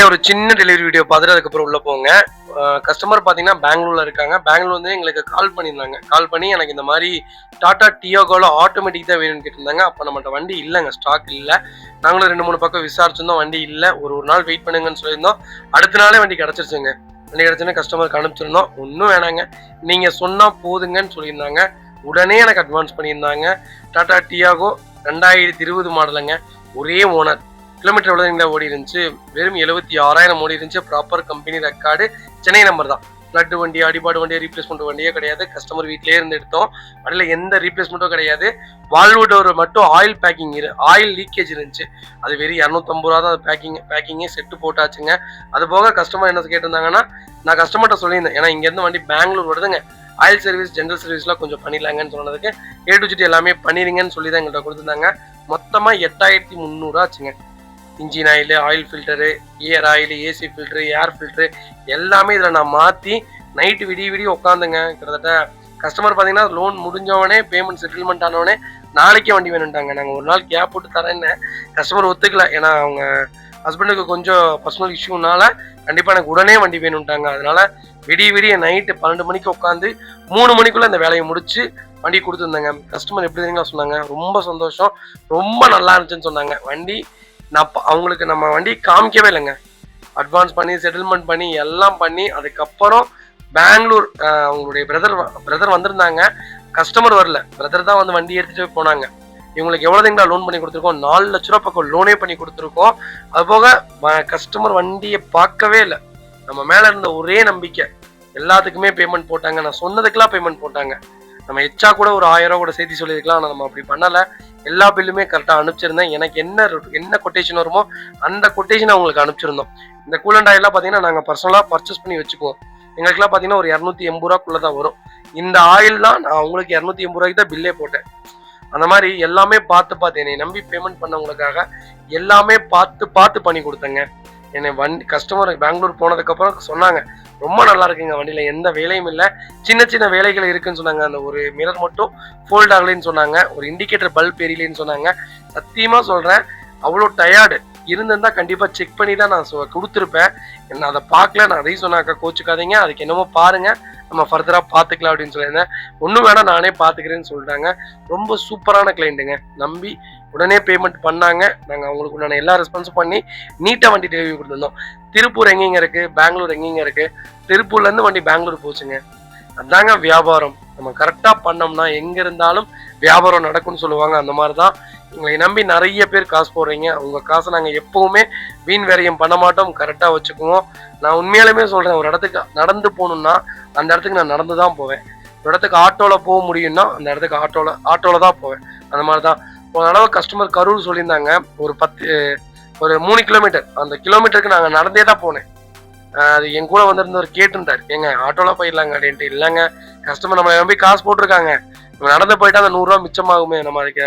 ஒரு சின்ன delivery video பார்த்துட்டு அதுக்கப்புறம் உள்ள போங்க. கஸ்டமர் பார்த்தீங்கன்னா பெங்களூர்ல இருக்காங்க. பெங்களூர் வந்து எங்களுக்கு கால் பண்ணியிருந்தாங்க. கால் பண்ணி எனக்கு இந்த மாதிரி டாடா டியோகோல ஆட்டோமேட்டிக் தான் வேணும்னு கேட்டிருந்தாங்க. அப்போ நம்மகிட்ட வண்டி இல்லைங்க, ஸ்டாக் இல்லை. நாங்களும் 2-3 பக்கம் விசாரிச்சிருந்தோம், வண்டி இல்லை. ஒரு நாள் வெயிட் பண்ணுங்கன்னு சொல்லியிருந்தோம். அடுத்த நாளே வண்டி கிடச்சிருச்சுங்க. வண்டி கிடச்சோன்னே கஸ்டமருக்கு அனுப்பிச்சிருந்தோம். ஒன்றும் வேணாங்க, நீங்கள் சொன்னால் போதுங்கன்னு சொல்லியிருந்தாங்க. உடனே எனக்கு அட்வான்ஸ் பண்ணியிருந்தாங்க. டாடா டியாகோ 2020 மாடலுங்க, ஒரே ஓனர். கிலோமீட்டர் எவ்வளோ ஓடி இருந்துச்சு? வெறும் 76,000 ஓடி இருந்துச்சு. Proper company record, Chennai number தான். ஃப்ளட் வண்டி, அடிபாடு வண்டியை ரீப்ளேஸ்மெண்ட் வண்டியே கிடையாது. கஸ்டமர் வீட்டிலே இருந்து எடுத்தோம். வண்டியில் எந்த ரீப்ளேஸ்மெண்ட்டும் கிடையாது. வால்வோ டோர் மட்டும் ஆயில் பேக்கிங் ஆயில் லீக்கேஜ் இருந்துச்சு. அது வெறும் 250 ரூபா தான். அது பேக்கிங்கே செட்டு போட்டாச்சுங்க. அது போக கஸ்டமர் என்ன கேட்டிருந்தாங்கன்னா, நான் கஸ்டமர்கிட்ட சொல்லியிருந்தேன், ஏன்னா இங்கேருந்து வண்டி பெங்களூர் வருதுங்க, ஆயில் சர்வீஸ் ஜென்ரல் சர்வீஸ்லாம் கொஞ்சம் பண்ணிடலாங்கன்னு சொன்னதுக்கு A to Z எல்லாமே பண்ணிடுங்கன்னு சொல்லி தான் எங்கள்கிட்ட கொடுத்துருந்தாங்க. மொத்தமாக 8,300 ஆச்சுங்க. இன்ஜின் ஆயில், ஆயில் ஃபில்டரு, ஏர் ஆயில், ஏசி ஃபில்டரு, ஏர் ஃபில்டரு எல்லாமே இதில் நான் மாற்றி நைட்டு விடிய உட்காந்துங்க. கிட்டத்தட்ட கஸ்டமர் பார்த்தீங்கன்னா லோன் முடிஞ்சவனே, பேமெண்ட் செட்டில்மெண்ட் ஆனவனே நாளைக்கே வண்டி வேணுன்ட்டாங்க. நாங்கள் ஒரு நாள் கேப் போட்டு தரேன்னு கஸ்டமர் ஒத்துக்கல. ஏன்னா அவங்க ஹஸ்பண்டுக்கு கொஞ்சம் பர்சனல் இஷ்யூனால கண்டிப்பாக எனக்கு உடனே வண்டி வேணுன்ட்டாங்க. அதனால விடிய நைட்டு 12 மணிக்கு உட்காந்து 3 மணிக்குள்ளே இந்த வேலையை முடிச்சு வண்டி கொடுத்துருந்தாங்க. கஸ்டமர் எப்படி தெரியுங்களா சொன்னாங்க, ரொம்ப சந்தோஷம், ரொம்ப நல்லா இருந்துச்சுன்னு சொன்னாங்க. வண்டி அவங்களுக்கு நம்ம வண்டி காமிக்கவே இல்லைங்க. அட்வான்ஸ் பண்ணி செட்டில்மெண்ட் பண்ணி எல்லாம் பண்ணி அதுக்கப்புறம் பெங்களூர் அவங்களுடைய பிரதர் வந்திருந்தாங்க. கஸ்டமர் வரல, பிரதர் தான் வந்து வண்டி எடுத்துகிட்டு போனாங்க. இவங்களுக்கு எவ்வளோதுங்களா லோன் பண்ணி கொடுத்துருக்கோம்? 4 லட்ச ரூபா பக்கம் லோனே பண்ணி கொடுத்துருக்கோம். அதுபோக கஸ்டமர் வண்டியை பார்க்கவே இல்லை. நம்ம மேலே இருந்த ஒரே நம்பிக்கை, எல்லாத்துக்குமே பேமெண்ட் போட்டாங்க. நான் சொன்னதுக்கெல்லாம் பேமெண்ட் போட்டாங்க. நம்ம எச்சா கூட ஒரு 1000 ரூபா கூட சேர்த்து சொல்லியிருக்கலாம். ஆனால் நம்ம அப்படி பண்ணலை. எல்லா பில்லுமே கரெக்டாக அனுப்பிச்சிருந்தேன். எனக்கு என்ன கொட்டேஷன் வருமோ அந்த கொட்டேஷன் அவங்களுக்கு அனுப்பிச்சிருந்தோம். இந்த கூலண்ட் ஆயிலாம் பார்த்தீங்கன்னா நாங்கள் பர்சனலாக பர்ச்சேஸ் பண்ணி வச்சுக்குவோம். எங்களுக்குலாம் பார்த்தீங்கன்னா ஒரு 280 ரூபாக்குள்ளே தான் வரும். இந்த ஆயில் தான் நான் உங்களுக்கு 280 ரூபாய்க்கு தான் பில்லே போட்டேன். அந்த மாதிரி எல்லாமே பார்த்து என்னை நம்பி பேமெண்ட் பண்ணவங்களுக்காக எல்லாமே பார்த்து பண்ணி கொடுத்தேங்க. என்னை கஸ்டமர் பெங்களூர் போனதுக்கப்புறம் சொன்னாங்க, ரொம்ப நல்லா இருக்குங்க, வண்டியில் எந்த வேலையும் இல்லை, சின்ன வேலைகள் இருக்குன்னு சொன்னாங்க. அந்த ஒரு மிரர் மட்டும் ஃபோல்ட் ஆகலைன்னு சொன்னாங்க. ஒரு இண்டிகேட்டர் பல்ப் எரியலைன்னு சொன்னாங்க. சத்தியமாக சொல்கிறேன், அவ்வளோ டயர்டு இருந்திருந்தா கண்டிப்பாக செக் பண்ணி தான் நான் கொடுத்துருப்பேன். என்ன அதை பார்க்கல, நான் அதையும் சொன்னாக்கா கோச்சுக்காதீங்க, அதுக்கு என்னமோ பாருங்கள், நம்ம ஃபர்தராக பார்த்துக்கலாம் அப்படின்னு சொல்லியிருந்தேன். ஒன்றும் வேணால் நானே பார்த்துக்கிறேன்னு சொல்லிட்டாங்க. ரொம்ப சூப்பரான கிளைண்ட்டுங்க, நம்பி உடனே பேமெண்ட் பண்ணாங்க. நாங்கள் அவங்களுக்கு உண்டான எல்லா ரெஸ்பான்ஸும் பண்ணி நீட்டாக வண்டி டெலிவரி கொடுத்துருந்தோம். திருப்பூர் எங்கேங்க இருக்குது, பெங்களூர் எங்கேங்க இருக்குது? திருப்பூர்லேருந்து வண்டி பெங்களூர் போச்சுங்க. அதாங்க வியாபாரம். நம்ம கரெக்டாக பண்ணோம்னா எங்கே இருந்தாலும் வியாபாரம் நடக்கும்னு சொல்லுவாங்க. அந்த மாதிரி தான் எங்களை நம்பி நிறைய பேர் காசு போடுறீங்க. உங்கள் காசை நாங்கள் எப்போவுமே வீண் வேலையும் பண்ண மாட்டோம், கரெக்டாக வச்சுக்குவோம். நான் உண்மையாலுமே சொல்கிறேன், ஒரு இடத்துக்கு நடந்து போகணுன்னா அந்த இடத்துக்கு நான் நடந்து தான் போவேன். ஒரு இடத்துக்கு ஆட்டோவில் போக முடியும்னா அந்த இடத்துக்கு ஆட்டோவில் தான் போவேன். அந்த மாதிரி தான். ஒரு அளவு கஸ்டமர் கரூர் சொல்லியிருந்தாங்க, ஒரு 3 கிலோமீட்டர். அந்த கிலோமீட்டருக்கு நாங்கள் நடந்தே தான் போனேன். அது என் கூட வந்திருந்தவர் கேட்டுருந்தார், ஏங்க ஆட்டோவில் போயிடலாங்க அப்படின்ட்டு. இல்லைங்க, கஸ்டமர் நம்மளை நம்பி காசு போட்டிருக்காங்க, நம்ம நடந்து போயிட்டா அந்த 100 ரூபா மிச்சமாகுமே, நம்ம அதுக்கு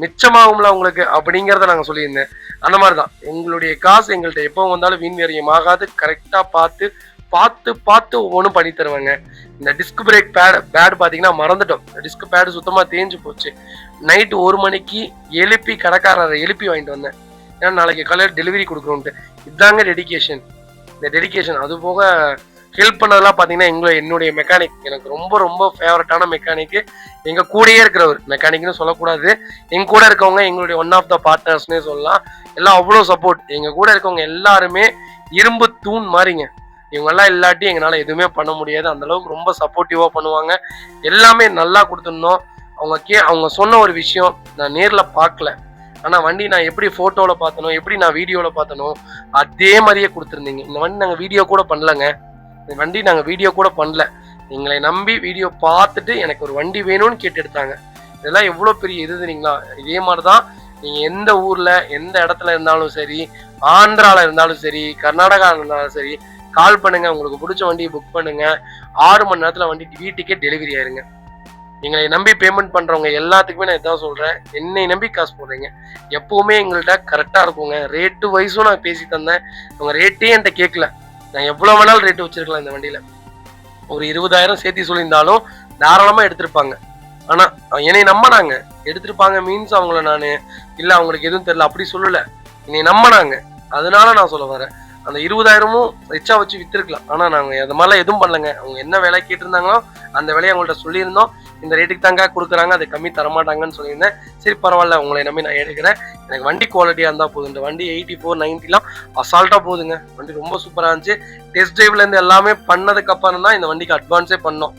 மிச்சமாகும்ல உங்களுக்கு அப்படிங்கிறத நாங்கள் சொல்லியிருந்தேன். அந்த மாதிரி தான் எங்களுடைய காசு எங்கள்கிட்ட எப்போ வந்தாலும் வீண் வேறியம் ஆகாது. கரெக்டாக பார்த்து ஒவ்வொன்றும் பண்ணி தருவாங்க. இந்த டிஸ்க் பிரேக் பேடு பார்த்தீங்கன்னா மறந்துட்டோம். டிஸ்க் பேடு சுத்தமாக தேஞ்சு போச்சு. நைட்டு 1 மணிக்கு எழுப்பி கடைக்காரரை எழுப்பி வாங்கிட்டு வந்தேன். ஏன்னா நாளைக்கு காலையில் டெலிவரி கொடுக்குறோன்ட்டு. இதுதாங்க டெடிக்கேஷன். இந்த டெடிக்கேஷன் அது போக ஹெல்ப் பண்ணதெல்லாம் பார்த்தீங்கன்னா என்னுடைய மெக்கானிக், எனக்கு ரொம்ப ஃபேவரட்டான மெக்கானிக்கு. எங்கள் கூடயே இருக்கிறவர், மெக்கானிக்னு சொல்லக்கூடாது, எங்கள் கூட இருக்கவங்க எங்களுடைய ஒன் ஆஃப் த பார்ட்னர்ஸ்னே சொல்லலாம். எல்லாம் அவ்வளோ சப்போர்ட். எங்கள் கூட இருக்கவங்க எல்லாருமே இரும்பு தூண் மாதிரிங்க. இவங்கெல்லாம் இல்லாட்டி எங்களால் எதுவுமே பண்ண முடியாது. அந்தளவுக்கு ரொம்ப சப்போர்ட்டிவாக பண்ணுவாங்க. எல்லாமே நல்லா கொடுத்துருந்தோம். அவங்க சொன்ன ஒரு விஷயம் நான் நேரில் பார்க்கல, ஆனால் வண்டி நான் எப்படி ஃபோட்டோவில் பார்த்தனோ, எப்படி நான் வீடியோவில் பார்த்தனோ அதே மாதிரியே கொடுத்துருந்தீங்க. இந்த வண்டி நாங்கள் வீடியோ கூட பண்ணலங்க. இந்த வண்டி நாங்கள் வீடியோ கூட பண்ணல. எங்களை நம்பி வீடியோ பார்த்துட்டு எனக்கு ஒரு வண்டி வேணும்னு கேட்டு எடுத்தாங்க. இதெல்லாம் எவ்வளோ பெரிய இது தெரியுங்களா? இதே மாதிரி தான் நீங்கள் எந்த ஊரில் எந்த இடத்துல இருந்தாலும் சரி, ஆந்திராவில் இருந்தாலும் சரி, கர்நாடகாவில் இருந்தாலும் சரி, கால் பண்ணுங்க. உங்களுக்கு பிடிச்ச வண்டியை புக் பண்ணுங்க. 6 மணி நேரத்தில் வண்டி வீட்டுக்கே டெலிவரி ஆயிருங்க. எங்களை நம்பி பேமெண்ட் பண்ணுறவங்க எல்லாத்துக்குமே நான் இதான் சொல்கிறேன், என்னை நம்பி காசு போடுறீங்க, எப்போவுமே எங்கள்கிட்ட கரெக்டாக இருக்குங்க. ரேட்டு வைஸும் நான் பேசி தந்தேன். அவங்க ரேட்டே என்கிட்ட கேட்கல. நான் எவ்வளோ வேணாலும் ரேட்டு வச்சிருக்கலாம். இந்த வண்டியில் ஒரு 20,000 சேர்த்தி சொல்லியிருந்தாலும் தாராளமாக எடுத்திருப்பாங்க. ஆனால் என்னை நம்பினாங்க. எடுத்திருப்பாங்க மீன்ஸ் அவங்கள நான் இல்லை அவங்களுக்கு எதுவும் தெரியல அப்படி சொல்லலை, என்னை நம்பினாங்க. அதனால நான் சொல்ல வரேன். அந்த 20,000மும் ரிச்சா வச்சு வித்துருக்கலாம். ஆனா நாங்க அது மாதிரிலாம் எதுவும் பண்ணலங்க. அவங்க என்ன விலை கேட்டிருந்தாங்களோ அந்த விலையை அவங்கள்ட்ட சொல்லியிருந்தோம். இந்த ரேட்டுக்கு தாங்க கொடுக்குறாங்க, அது கம்மி தரமாட்டாங்கன்னு சொல்லியிருந்தேன். சரி பரவாயில்ல, உங்களை நம்பி நான் எடுக்கிறேன், எனக்கு வண்டி குவாலிட்டியா இருந்தா போதும். இந்த வண்டி 84, 90லாம் அசால்ட்டா போகுதுங்க. வண்டி ரொம்ப சூப்பரா இருந்துச்சு. டெஸ்ட் டிரைவ்ல இருந்து எல்லாமே பண்ணதுக்கு அப்புறம் தான் இந்த வண்டிக்கு அட்வான்ஸே பண்ணோம்.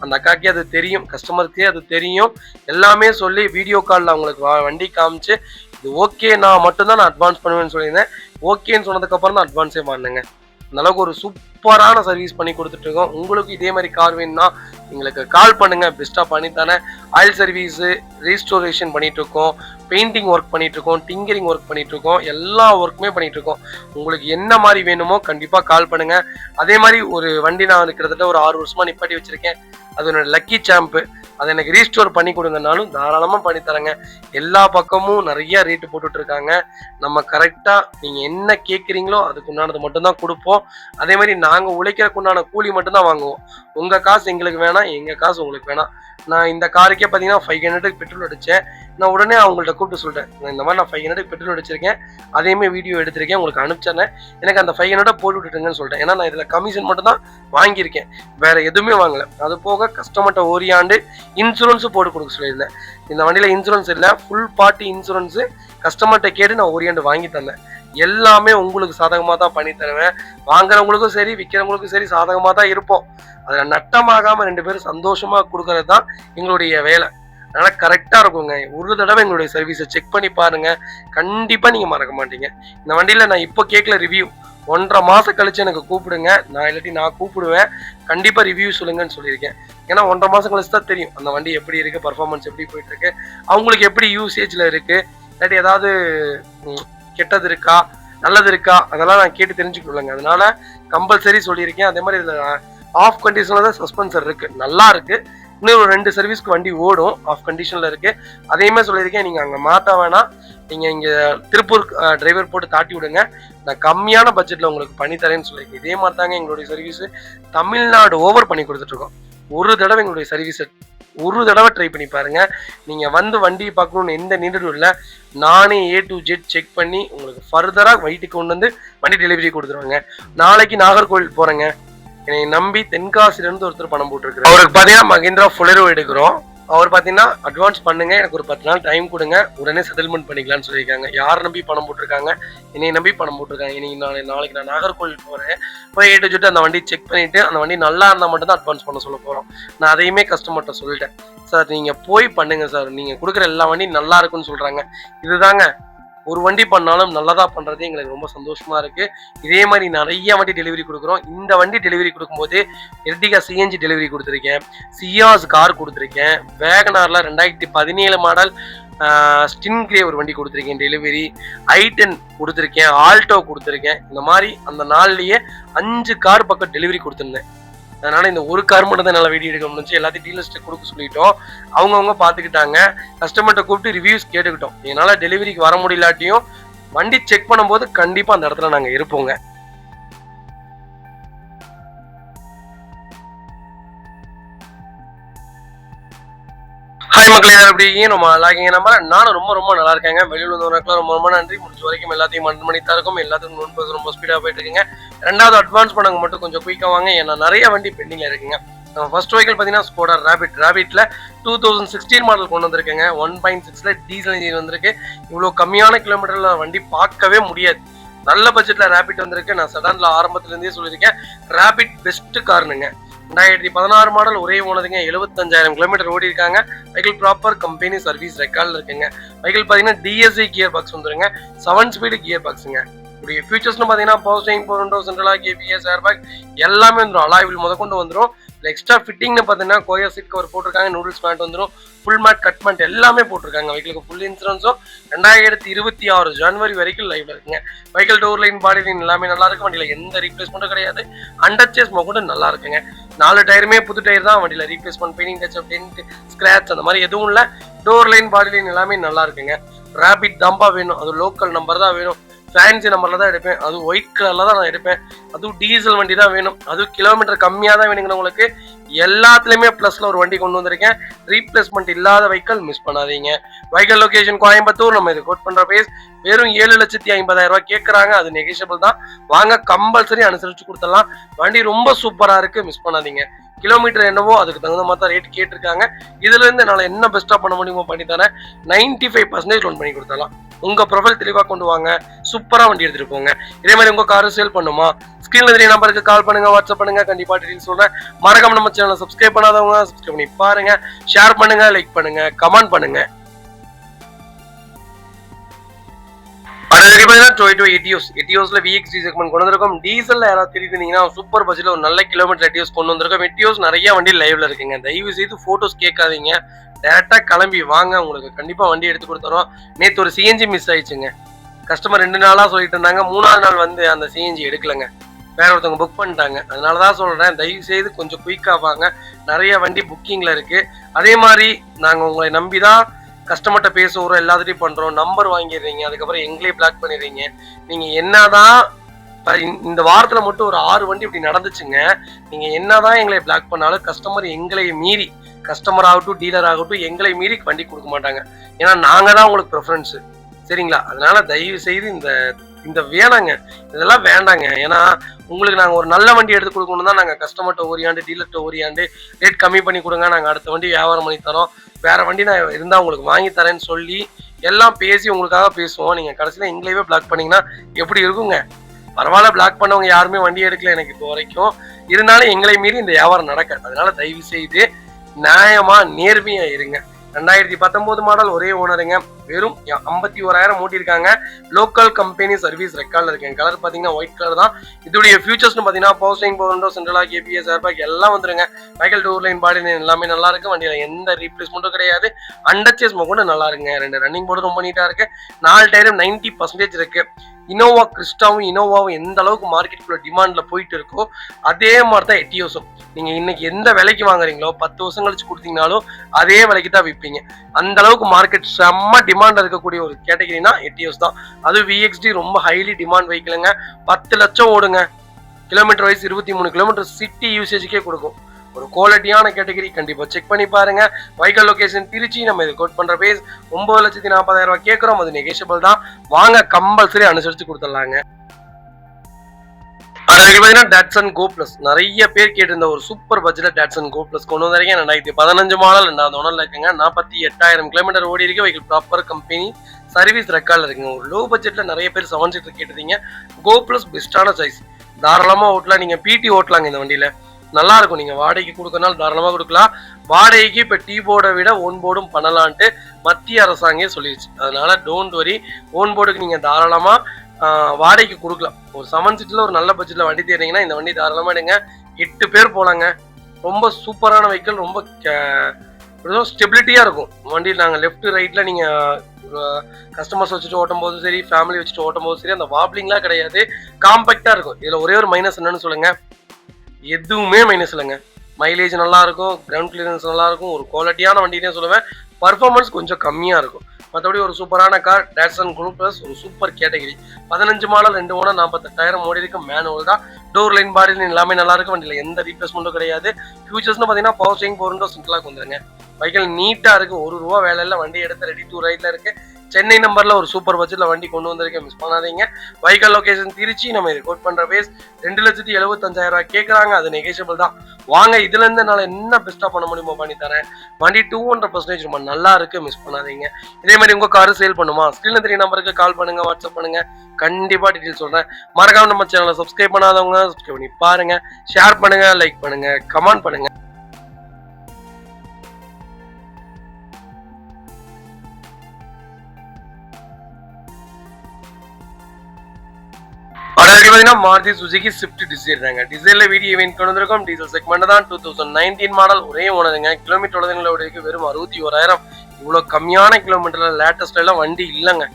அந்த அக்காக்கே அது தெரியும், கஸ்டமருக்கே அது தெரியும். எல்லாமே சொல்லி வீடியோ காலில் அவங்களுக்கு வண்டி காமிச்சு இது ஓகே நான் மட்டும்தான் நான் அட்வான்ஸ் பண்ணுவேன்னு சொல்லியிருந்தேன். ஓகேன்னு சொன்னதுக்கப்புறம் தான் அட்வான்ஸே பண்ணேங்க. அந்த அளவுக்கு ஒரு சூப்பரான சர்வீஸ் பண்ணி கொடுத்துட்டு இருக்கோம். உங்களுக்கு இதே மாதிரி கார் வேணும்னா எங்களுக்கு கால் பண்ணுங்க, பெஸ்ட்டாக பண்ணித்தானே. ஆயில் சர்வீஸு, ரீஸ்டோரேஷன் பண்ணிட்டு இருக்கோம், பெயிண்டிங் ஒர்க் பண்ணிட்டு இருக்கோம், டிங்கரிங் ஒர்க் பண்ணிட்டு இருக்கோம், எல்லா ஒர்க்குமே பண்ணிட்டு இருக்கோம். உங்களுக்கு என்ன மாதிரி வேணுமோ கண்டிப்பாக கால் பண்ணுங்க. அதே மாதிரி ஒரு வண்டி நான் கிட்டத்தட்ட ஒரு 6 வருஷமா நிப்பாட்டி வச்சிருக்கேன். அது என்னோட லக்கி சாம்பு. அதை எனக்கு ரீஸ்டோர் பண்ணி கொடுங்கனாலும் தாராளமாக பண்ணி தரேங்க. எல்லா பக்கமும் நிறைய ரேட்டு போட்டுட்டு இருக்காங்க. நம்ம கரெக்டாக நீங்கள் என்ன கேட்குறீங்களோ அதுக்கு உண்டானது மட்டும்தான் கொடுப்போம். அதே மாதிரி நாங்கள் உழைக்கிறதுக்கு உண்டான கூலி மட்டும்தான் வாங்குவோம். உங்கள் காசு எங்களுக்கு வேணாம், எங்கள் காசு உங்களுக்கு வேணாம். நான் இந்த காருக்கே பார்த்தீங்கன்னா 500க்கு பெட்ரோல் அடித்தேன். நான் உடனே அவங்கள்ட்ட கூப்பிட்டு சொல்லிட்டேன், இந்த மாதிரி நான் 500க்கு பெட்ரோல் அடிச்சிருக்கேன், அதையுமே வீடியோ எடுத்திருக்கேன், உங்களுக்கு அனுப்பிச்சிடறேன், எனக்கு அந்த 500 போட்டு விட்டுட்டுங்கன்னு சொல்லிட்டேன். ஏன்னா நான் இதில் கமிஷன் மட்டும் தான் வாங்கியிருக்கேன், வேற எதுவுமே வாங்கலை. அது போக கஸ்டமர்கிட்ட ஓரியாண்டு இன்சூரன்ஸும் போட்டு கொடுக்க சொல்லியிருந்தேன். இந்த வண்டியில் இன்சூரன்ஸ் இல்லை, ஃபுல் பார்ட்டி இன்சூரன்ஸு கஸ்டமர்கிட்ட கேட்டு நான் ஓரியாண்டு வாங்கி தந்தேன். எல்லாமே உங்களுக்கு சாதகமாக தான் பண்ணி தருவேன். வாங்குறவங்களுக்கும் சரி விற்கிறவங்களுக்கும் சரி சாதகமாக தான் இருப்போம். அதில் நட்டமாகாமல் 2 பேரும் சந்தோஷமாக கொடுக்கறது தான் எங்களுடைய வேலை. அதனால் கரெக்டாக இருக்குங்க. ஒரு தடவை எங்களுடைய சர்வீஸை செக் பண்ணி பாருங்கள், கண்டிப்பாக நீங்கள் மறக்க மாட்டீங்க. இந்த வண்டியில் நான் இப்போ கேட்கல ரிவ்யூ, 1.5 மாதம் கழிச்சு எனக்கு கூப்பிடுங்க, நான் கூப்பிடுவேன், கண்டிப்பாக ரிவ்யூ சொல்லுங்கன்னு சொல்லியிருக்கேன். ஏன்னா 1.5 மாதம் கழிச்சு தான் தெரியும் அந்த வண்டி எப்படி இருக்குது, பர்ஃபார்மன்ஸ் எப்படி போயிட்டு இருக்கு, அவங்களுக்கு எப்படி யூசேஜில் இருக்குது, இல்லாட்டி ஏதாவது கெட்டது இருக்கா நல்லது இருக்கா, அதெல்லாம் நான் கேட்டு தெரிஞ்சுக்கொள்ளுங்க. அதனால கம்பல்சரி சொல்லியிருக்கேன். அதே மாதிரி இதில் ஆஃப் கண்டிஷனில் தான் சஸ்பென்சர் இருக்குது, நல்லா இருக்குது. இன்னும் ஒரு 2 சர்வீஸ்க்கு வண்டி ஓடும், ஆஃப் கண்டிஷனில் இருக்குது. அதையுமே சொல்லியிருக்கேன், நீங்கள் அங்கே மாற்ற வேணாம், நீங்கள் இங்கே திருப்பூர் டிரைவர் போட்டு தாட்டி விடுங்க, நான் கம்மியான பட்ஜெட்டில் உங்களுக்கு பண்ணித்தரேன்னு சொல்லியிருக்கேன். இதே மாதிரி தாங்க எங்களுடைய சர்வீஸு தமிழ்நாடு ஓவர் பண்ணி கொடுத்துட்ருக்கோம். ஒரு தடவை எங்களுடைய சர்வீஸை ஒரு தடவை ட்ரை பண்ணி பாருங்க. நீங்கள் வந்து வண்டியை பார்க்கணுன்னு எந்த நீண்டும் இல்லை, நானே A to Z செக் பண்ணி உங்களுக்கு ஃபர்தராக வீட்டுக்கு கொண்டு வந்து வண்டி டெலிவரி கொடுத்துருவாங்க. நாளைக்கு நாகர்கோவில் போகிறேங்க, என்னை நம்பி தென்காசிலேருந்து ஒருத்தர் பணம் போட்டிருக்காரு. அவருக்கு பார்த்தீங்கன்னா மஹிந்திரா ஃபுலரோ எடுக்கிறோம். அவர் பார்த்தீங்கன்னா அட்வான்ஸ் பண்ணுங்க, எனக்கு ஒரு 10 நாள் டைம் கொடுங்க, உடனே செட்டில்மெண்ட் பண்ணிக்கலாம்னு சொல்லியிருக்காங்க. யார் நம்பி பணம் போட்டிருக்காங்க, என்னை நம்பி பணம் போட்டிருக்காங்க. நாளைக்கு நான் நாகர்கோவில் போகிறேன், போய் A to Z அந்த வண்டி செக் பண்ணிவிட்டு அந்த வண்டி நல்லா இருந்தால் மட்டும் தான் அட்வான்ஸ் பண்ண சொல்ல போகிறோம். நான் அதையுமே கஸ்டமர்கிட்ட சொல்லிட்டேன், சார் நீங்கள் போய் பண்ணுங்க சார், நீங்கள் கொடுக்குற எல்லா வண்டியும் நல்லா இருக்குன்னு சொல்கிறாங்க. இதுதாங்க, ஒரு வண்டி பண்ணாலும் நல்லதா பண்றது எங்களுக்கு ரொம்ப சந்தோஷமா இருக்கு. இதே மாதிரி நிறைய வண்டி டெலிவரி கொடுக்குறோம். இந்த வண்டி டெலிவரி கொடுக்கும்போது எர்டிகா சிஎன்ஜி டெலிவரி கொடுத்துருக்கேன், சியாஸ் கார் கொடுத்துருக்கேன், வேகனார்ல 2017 மாடல் ஸ்டின் கிரே ஒரு வண்டி கொடுத்துருக்கேன் டெலிவரி, i10 கொடுத்துருக்கேன், ஆல்டோ கொடுத்துருக்கேன். இந்த மாதிரி அந்த நாள்லயே 5 கார் பக்கம் டெலிவரி கொடுத்துருந்தேன். அதனால இந்த ஒரு கார் மட்டும் தான் நல்லா வீடியோ எடுக்க முடிஞ்சு, எல்லாத்தையும் டீலர்ஸ்ட்டு கொடுக்க சொல்லிட்டோம். அவங்கவுங்க பார்த்துக்கிட்டாங்க, கஸ்டமர்கிட்ட கூப்பிட்டு ரிவ்யூஸ் கேட்டுக்கிட்டோம். என்னால் டெலிவரிக்கு வர முடியலாட்டியும் வண்டி செக் பண்ணும்போது கண்டிப்பாக அந்த இடத்துல நாங்கள் இருப்போங்க. ஹாய் மக்களே, எப்படி நம்ம நல்லா இருக்கீங்க? நானும் ரொம்ப ரொம்ப நல்லா இருக்கேங்க. வெளியில் வந்தவங்களுக்குலாம் ரொம்ப ரொம்ப நன்றி. முடிஞ்ச வரைக்கும் எல்லாத்தையும் மண் பண்ணி தான் இருக்கும். எல்லாத்துக்கும் நோன்பது ரொம்ப ஸ்பீடாக போயிட்டு இருக்குங்க. 2வது அட்வான்ஸ் பண்ணவங்க மட்டும் கொஞ்சம் குயிக்காக வாங்க, ஏன்னா நிறைய வண்டி பெண்டிங்கில் இருக்குங்க. ஃபர்ஸ்ட் வெஹிக்கிள் பார்த்தீங்கன்னா ஸ்கோடா ரேபிட்டில் 2016 மாடல் கொண்டு வந்திருக்கேங்க. 1.6 டீசல் இன்ஜின் வந்திருக்கு. இவ்வளோ கம்மியான கிலோமீட்டரில் வண்டி பார்க்கவே முடியாது. நல்ல பட்ஜெட்டில் ரேபிட் வந்திருக்கு. நான் செடானில் ஆரம்பத்துலேருந்தே சொல்லியிருக்கேன், ரேபிட் பெஸ்ட்டு காருனுங்க. 2016 மாடல் ஒரே ஓனதுங்க, 75,000 கிலோமீட்டர் ஓடி இருக்காங்க. வெஹிக்கிள் ப்ராப்பர் கம்பெனி சர்வீஸ் ரெக்கார்டில் இருக்குங்க. வெஹிக்கிள் பார்த்தீங்கன்னா டிஎஸ்ஐ கியர் பாக்ஸ் வந்துருங்க, 7 ஸ்பீடு கியர் பாக்ஸுங்க. இப்படி ஃபீச்சர்ஸ்னு பார்த்தீங்கன்னா power steering, power window, central lock, ABS, airbag எல்லாமே வந்துடும். அலாய் வீல் முதற்கொண்டு வந்துடும். எக்ஸ்ட்ரா ஃபிட்டிங்னு பார்த்தீங்கன்னா கோயா சீட் கவர் போட்டிருக்காங்க, நூடுல்ஸ் மேட் வந்துடும், ஃபுல் மேட் கட் மேட் எல்லாமே போட்டிருக்காங்க. வெஹிக்கிளுக்கு ஃபுல் இன்சூரன்ஸும் 2026 ஜனவரி வரைக்கும் லைவ்ல இருக்குங்க. Vehicle door line, body line எல்லாமே நல்லா இருக்கு. வண்டியில் எந்த ரீப்ளேஸ்மெண்ட்டும் கிடையாது. அண்டர்ச்சேஸ் கூட நல்லா இருக்குங்க. 4 டயருமே புது டயர் தான். வண்டியில் replacement, painting touch, dent, scratch அந்த மாதிரி எதுவும் இல்லை. டோர் லைன், பாடி லைன் எல்லாமே நல்லா இருக்குங்க. ரேபிட் தாம்பா வேணும், அது லோக்கல் நம்பர் தான் வேணும், ஃபேன்சி நம்பரில் தான் எடுப்பேன், அதுவும் ஒயிட் கலரில் தான் நான் எடுப்பேன், அதுவும் டீசல் வண்டி தான் வேணும், அதுவும் கிலோமீட்டர் கம்மியாக தான் வேணுங்கிறவங்களுக்கு எல்லாத்துலயுமே பிளஸ்ல ஒரு வண்டி கொண்டு வந்திருக்கேன். ரீப்ளேஸ்மெண்ட் இல்லாத வெஹிக்கிள் மிஸ் பண்ணாதீங்க. Vehicle location Coimbatore. நம்ம இது கோட் பண்ற பிரைஸ் வெறும் 7,50,000 கேட்கறாங்க. அது நெகோஷியபிள் தான். வாங்க, கம்பல்சரி அனுசரிச்சு கொடுத்துடலாம். வண்டி ரொம்ப சூப்பரா இருக்கு, மிஸ் பண்ணாதீங்க. கிலோமீட்டர் என்னவோ அதுக்கு தகுந்த மாதிரி தான் ரேட் கேட்டிருக்காங்க. இதுல இருந்து என்னால என்ன பெஸ்டா பண்ண முடியுமோ பண்ணி தரேன். 95% லோன் பண்ணி கொடுத்துடலாம். உங்க ப்ரொஃபைல் தெளிவா கொண்டு வாங்க, சூப்பரா வண்டி எடுத்துட்டு போங்க. இதே மாதிரி உங்க காரு சேல் பண்ணுமா, ஸ்கிரீன்ல தெரிய நம்பருக்கு கால் பண்ணுங்க, வாட்ஸ்அப் பண்ணுங்க. கண்டிப்பா டீடைல்ஸ் சொல்றேன். மறக்காம நம்ம சேனலை சப்ஸ்கிரைப் பண்ணாதவங்க சப்ஸ்கிரைப் பண்ணி பாருங்க, ஷேர் பண்ணுங்க, லைக் பண்ணுங்க, கமெண்ட் பண்ணுங்க. எட்டியோஸ்ல VXD செக்மெண்ட் கொண்டு வந்திருக்கோம். டீசல்ல யாராவது தெரியுதுன்னா சூப்பர் பட்ஜெட்ல ஒரு நல்ல கிலோமீட்டர் எட்டியோஸ் கொண்டு வந்திருக்கோம். எட்டியோஸ் நிறைய வண்டி லைவ்ல இருக்குங்க. தயவு செய்து போட்டோஸ் கேட்காதீங்க, டேரக்டா கிளம்பி வாங்க, உங்களுக்கு கண்டிப்பா வண்டி எடுத்து கொடுத்துறோம். நேற்று ஒரு CNG மிஸ் ஆயிடுச்சுங்க. கஸ்டமர் 2 நாளா சொல்லிட்டு இருந்தாங்க. 3ஆவது நாள் வந்து அந்த CNG எடுக்கலங்க, வேற ஒருத்தவங்க புக் பண்ணிட்டாங்க. அதனாலதான் சொல்றேன், தயவு செய்து கொஞ்சம் குயிக்கா வாங்க. நிறைய வண்டி புக்கிங்ல இருக்கு. அதே மாதிரி நாங்க உங்களை நம்பிதான் கஸ்டமர்கிட்ட பேசுறோம், எல்லாத்தையும் பண்றோம். நம்பர் வாங்கிடுறீங்க, அதுக்கப்புறம் எங்களே பிளாக் பண்ணிடுறீங்க. நீங்க என்னதான் இந்த வாரத்துல மட்டும் ஒரு 6 வண்டி இப்படி நடந்துச்சுங்க. நீங்க என்னதான் எங்களை பிளாக் பண்ணாலும் கஸ்டமர் எங்களை மீறி, கஸ்டமர் ஆகட்டும் டீலர் ஆகட்டும், எங்களை மீறி வண்டி கொடுக்க மாட்டாங்க. ஏன்னா நாங்க தான் உங்களுக்கு ப்ரிஃபரன்ஸ், சரிங்களா? அதனால தயவு செய்து இந்த வேணாங்க, இதெல்லாம் வேண்டாங்க. ஏன்னா உங்களுக்கு நாங்கள் ஒரு நல்ல வண்டி எடுத்து கொடுக்கணும் தான் நாங்கள் கஸ்டமர்கிட்ட ஓரியாண்டு டீலர்கிட்ட ஓரியாண்டு ரேட் கம்மி பண்ணி கொடுங்க, நாங்கள் அடுத்த வண்டி வியாபாரம் பண்ணி தரோம், வேற வண்டி நான் இருந்தால் உங்களுக்கு வாங்கி தரேன்னு சொல்லி எல்லாம் பேசி உங்களுக்காக பேசுவோம். நீங்கள் கடைசியில் எங்களையே பிளாக் பண்ணீங்கன்னா எப்படி இருக்குங்க? பரவாயில்ல, பிளாக் பண்ணவங்க யாருமே வண்டி எடுக்கல எனக்கு இப்போ வரைக்கும். இருந்தாலும் எங்களை மீறி இந்த வியாபாரம் நடக்காது. அதனால தயவு செய்து நியாயமா நேர்மையா இருங்க. 2019 மாடல், ஒரே ஓனருங்க. வெறும் 51,000 ஓட்டிருக்காங்க. லோக்கல் கம்பெனி சர்வீஸ் ரெக்கார்ட்ல இருக்கு. கலர் பாத்தீங்கன்னா ஒயிட் கலர் தான். இதோடைய ஃபியூச்சர்ஸ் பாத்தீங்கன்னா power steering, power window, central lock, ABS, airbag எல்லாம் வந்துருங்க. Vehicle door line, body line எல்லாமே நல்லா இருக்கு. வண்டியில எந்த ரீப்ளேஸ்மெண்ட்டும் கிடையாது. அண்டர்சேஸ் கூட நல்லா இருக்குங்க. 2 ரன்னிங் போர்டு ரொம்ப நீட்டா இருக்கு. 4 டயரும் 90% இருக்கு. இனோவா கிறிஸ்டாவும் இனோவாவும் எந்த அளவுக்கு மார்க்கெட்டுக்குள்ள டிமாண்ட்ல போயிட்டு இருக்கோ அதே மாதிரி தான் எட்டியோஸும். நீங்க இன்னைக்கு எந்த விலைக்கு வாங்குறீங்களோ 10 வருஷம் கழிச்சு கொடுத்தீங்கனாலும் அதே விலைக்கு தான் விற்பீங்க. அந்த அளவுக்கு மார்க்கெட் செம்ம டிமாண்ட் இருக்கக்கூடிய ஒரு கேட்டகரினா எட்டியோஸ் தான். அது VXD ரொம்ப ஹைலி டிமாண்ட் வெஹிக்கிளுங்க. 10 லட்சம் ஓடுங்க. கிலோமீட்டர் வைஸ் 23 கிலோமீட்டர் சிட்டி யூசேஜுக்கே கொடுக்கும். ஒரு குவாலிட்டியான கேட்டகரி, கண்டிப்பா செக் பண்ணி பாருங்க. Vehicle location Trichy. நம்ம இது கோட் பண்ற பேஸ் 9,40,000 கேட்கிறோம். அது நெகோஷியபிள் தான். வாங்க, கம்பல்சரி அனுசரிச்சு கொடுத்துடலாங்க. டாட்சன் கோ பிளஸ் நிறைய பேர் கேட்டிருந்த ஒரு சூப்பர் பட்ஜெட்ல டாட்சன் கோ பிளஸ் கொண்டு வந்திருக்கேன். 2015 மாடல், 2வது ஓனர்ல இருக்குங்க. 48,000 கிலோமீட்டர் ஓடி இருக்கு. வெஹிக்கிள் ப்ராப்பர் கம்பெனி சர்வீஸ் ரெக்கார்ட்ல இருக்குங்க. ஒரு லோ பட்ஜெட்ல நிறைய பேர் 7 சீட்டர் கேட்டிருந்தீங்க. கோ பிளஸ் பெஸ்டான சாய்ஸ். தாராளமா ஓட்டலாம். நீங்க PT ஓட்டலாங்க இந்த வண்டியில, நல்லா இருக்கும். நீங்க வாடகைக்கு கொடுக்கறனால தாராளமா கொடுக்கலாம். வாடகைக்கு இப்ப டீ போர்டை விட ஓன் போர்டும் பண்ணலான்ட்டு மத்திய அரசாங்கம் சொல்லிடுச்சு. அதனால டோன்ட் வரி, ஓன் போர்டுக்கு நீங்க தாராளமா வாடகைக்கு கொடுக்கலாம். ஒரு 7 சீட்ல ஒரு நல்ல பட்ஜெட்ல வண்டி தேடுறீங்கன்னா இந்த வண்டி தாராளமா எடுங்க. 8 பேர் போலாங்க. ரொம்ப சூப்பரான வெஹிக்கிள், ரொம்ப ஸ்டெபிலிட்டியா இருக்கும் வண்டி. நாங்க லெஃப்ட் ரைட்ல நீங்க கஸ்டமர்ஸ் வச்சுட்டு ஓட்டும் போதும் சரி, ஃபேமிலி வச்சுட்டு ஓட்டும் போதும் சரி, அந்த வாப்லிங்லாம் கிடையாது. காம்பேக்டா இருக்கும். இதுல ஒரே ஒரு மைனஸ் என்னன்னு சொல்லுங்க, எதுவுமே மைனஸ் இல்லைங்க. மைலேஜ் நல்லா இருக்கும், கிரவுண்ட் கிளியரன்ஸ் நல்லா இருக்கும். ஒரு குவாலிட்டியான வண்டி தான் சொல்லுவேன். பர்ஃபார்மன்ஸ் கொஞ்சம் கம்மியா இருக்கும். மற்றபடி ஒரு சூப்பரான கார். டாட்சன் குரூப் பிளஸ் ஒரு சூப்பர் கேட்டகரி. 15 மாடல், 2 ஓனர், 48,000 ஓடி இருக்கு. மேனுவல் தான். டோர் லைன், பாடி லைன் எல்லாமே நல்லா இருக்கு. வண்டியில எந்த ரீப்ளேஸ்மெண்ட்டும் கிடையாது. ஃபியூச்சர்ஸ்னு பாத்தீங்கன்னா power steering, power window, central lock வந்துருங்க. வெஹிக்கிள் நீட்டா இருக்கு. 1 ரூபா வேலை இல்லை. வண்டி எடுத்து ரெடி டு ரைட்ல இருக்கு. சென்னை நம்பர்ல ஒரு சூப்பர் பட்ஜெட்ல வண்டி கொண்டு வந்திருக்கேன், மிஸ் பண்ணாதீங்க. Vehicle location Trichy. நம்ம இது கோட் பண்ற பேஸ் 2,75,000 கேட்கறாங்க. அது நெகோஷியபிள் தான். வாங்க, இதுல இருந்து என்னால என்ன பெஸ்டா பண்ண முடியுமோ பண்ணி தரேன். வண்டி 200% ரொம்ப நல்லா இருக்கு, மிஸ் பண்ணாதீங்க. இதே மாதிரி உங்க காரு சேல் பண்ணுமா, ஸ்கிரீன்ல தெரிய நம்பருக்கு கால் பண்ணுங்க, வாட்ஸ்அப் பண்ணுங்க. கண்டிப்பா டீடைல் சொல்றேன். மறக்காம நம்ம சேனலை சப்ஸ்கிரைப் பண்ணாதவங்க சப்ஸ்கிரைப் பண்ணி பாருங்க, ஷேர் பண்ணுங்க, லைக் பண்ணுங்க, கமெண்ட் பண்ணுங்க. மாருதி சுசுகி ஸ்விஃப்ட் டிசைர் தாங்க. டிசைர்ல வீடியோ ஈவென்ட் கொண்டு வந்திருக்கோம். டீசல் செக்மெண்ட் தான். 2019 மாடல், ஒரே ஓனருங்க. கிலோமீட்டர் உலகங்களுக்கு வெறும் 61,000. இவ்வளவு கம்மியான கிலோமீட்டர்ல லேட்டஸ்ட்ல எல்லாம் வண்டி இல்லைங்க.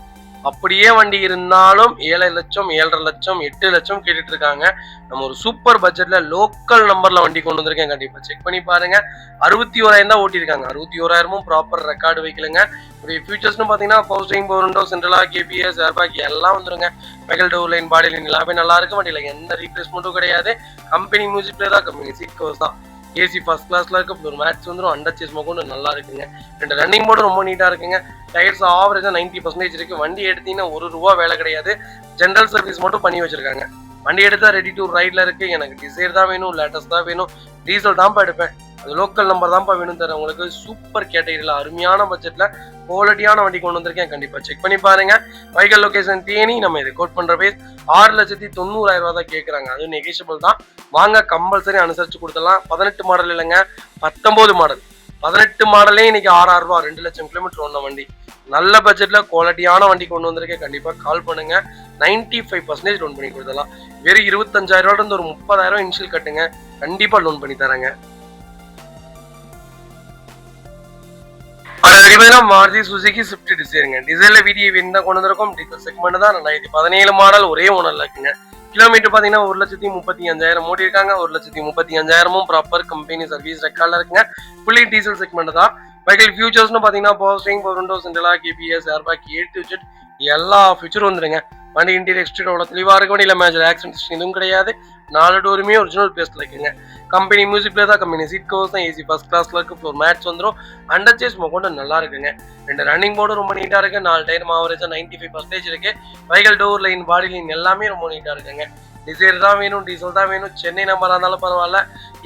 அப்படியே வண்டி இருந்தாலும் 7 லட்சம், 7.5 லட்சம், 8 லட்சம் கேட்டுட்டு இருக்காங்க. நம்ம ஒரு சூப்பர் பட்ஜெட்ல லோக்கல் நம்பர்ல வண்டி கொண்டு வந்திருக்கேன். கண்டிப்பா செக் பண்ணி பாருங்க. 61,000 தான் ஓட்டிருக்காங்க. 61,000 ப்ராப்பர் ரெக்கார்டு வைக்கலுங்க. ஃபியூச்சர்ஸ்னு பாத்தீங்கன்னா power steering, power window, central lock, ABS, airbag எல்லாம் வந்துருங்க. Vehicle door line, body line எல்லாமே நல்லா இருக்கு. வண்டியில எந்த ரீப்ளேஸ்மெண்ட்டும் கிடையாது. கம்பெனி மியூசிக் பிளேயர் தான், கம்பெனி சீட் கவர்ஸ் தான். ஏசி ஃபர்ஸ்ட் கிளாஸ்ல இருக்கு, ஃப்ளோர் மேட்ச் வந்துடும், அண்டர் சேஸ் மொக்கொண்டு நல்லா இருக்குங்க. 2 ரன்னிங் போர்டு ரொம்ப நீட்டா இருக்குங்க. டயர்ஸ் ஆவரேஜா 90% இருக்கு. வண்டி எடுத்தீங்கன்னா ₹1 வேலை கிடையாது. ஜென்ரல் சர்வீஸ் மட்டும் பண்ணி வச்சிருக்காங்க. வண்டி எடுத்தா ரெடி டு ரைட்ல இருக்கு. எனக்கு டிசைர் தான் வேணும், லேட்டஸ்ட் தான் வேணும், டீசல் தான்ப்பா எடுப்பேன், அது லோக்கல் நம்பர் தான்ப்பா வேணும் தரேன் உங்களுக்கு. சூப்பர் கேட்டகரியில் அருமையான பட்ஜெட்ல குவாலிட்டியான வண்டி கொண்டு வந்திருக்கேன். கண்டிப்பா செக் பண்ணி பாருங்க. வைக்கல் லொகேஷன் தேனி. நம்ம இதை கோட் பண்ற பேஸ் 6,90,000 தான் கேட்கறாங்க. அது நெகோஷியபிள் தான். வாங்க கம்பல்சரி அனுசரிச்சு கொடுத்துடலாம். 18 மாடல் இல்லைங்க, 19 மாடல். 18 மாடலே இன்னைக்கு ₹6,000, 2 லட்சம் கிலோமீட்டர் ஓடின வண்டி. நல்ல பட்ஜெட்ல குவாலிட்டியான வண்டி கொண்டு வந்திருக்கேன். கண்டிப்பா கால் பண்ணுங்க. 95% லோன் பண்ணி கொடுத்துடலாம். வெறும் ₹25,000 இருந்து ஒரு ₹30,000 இன்ஷியல் கட்டுங்க, கண்டிப்பா லோன் பண்ணி தராங்க. மாருதி சுசுகி ஸ்விஃப்ட் டிசைருங்க. டிசைர்ல வீடியோ வேணும் தான் கொண்டு வந்திருக்கோம். டீசல் செக்மெண்ட் தான். 2017 மாடல், ஒரே ஓனர்ல இருக்குங்க. கிலோமீட்டர் பாத்தீங்கன்னா 1,35,000 ஓடி இருக்காங்க. 1,35,000 ப்ராப்பர் கம்பெனி சர்வீஸ் ரெக்கார்ட்ல இருக்குங்க. ஃபுல்லி டீசல் செக்மெண்ட் தான். வெஹிக்கிள் ஃபியூச்சர்ஸ்னு பாத்தீங்கன்னா power steering, power Windows, central lock, ABS, airbag, A to Z எல்லா ஃபியூச்சரும் வந்துருங்க. வண்டி இன்டீரியர் எக்ஸ்டீரியர் அவ்வளோ தெளிவாக இருக்க வண்டியில் மேஜர் ஆக்சிடென்ட் எதுவும் கிடையாது. 4 டோருமே ஒரிஜினல் பேஸ்ட்ல இருக்குங்க. கம்பெனி மியூசிக் பிளேயர் தான், கம்பெனி சீட் கவர்ஸ் தான், ஏசி ஃபர்ஸ்ட் கிளாஸ்ல இருக்கு, ஃப்ளோர் மேட்ச் வந்துடும், அண்டர் சேஸ் மொக்கொண்டு நல்லா இருக்குங்க. 2 ரன்னிங் போர்டு ரொம்ப நீட்டா இருக்கு. 4 டயர் ஆவரேஜா 95% இருக்கு. வைக்கல் டோர் லைன், பாடி லைன் எல்லாமே ரொம்ப நீட்டா இருக்குங்க. டிசைர் தான் வேணும், டீசல் தான் வேணும், சென்னை நம்பரா இருந்தாலும் பரவாயில்ல.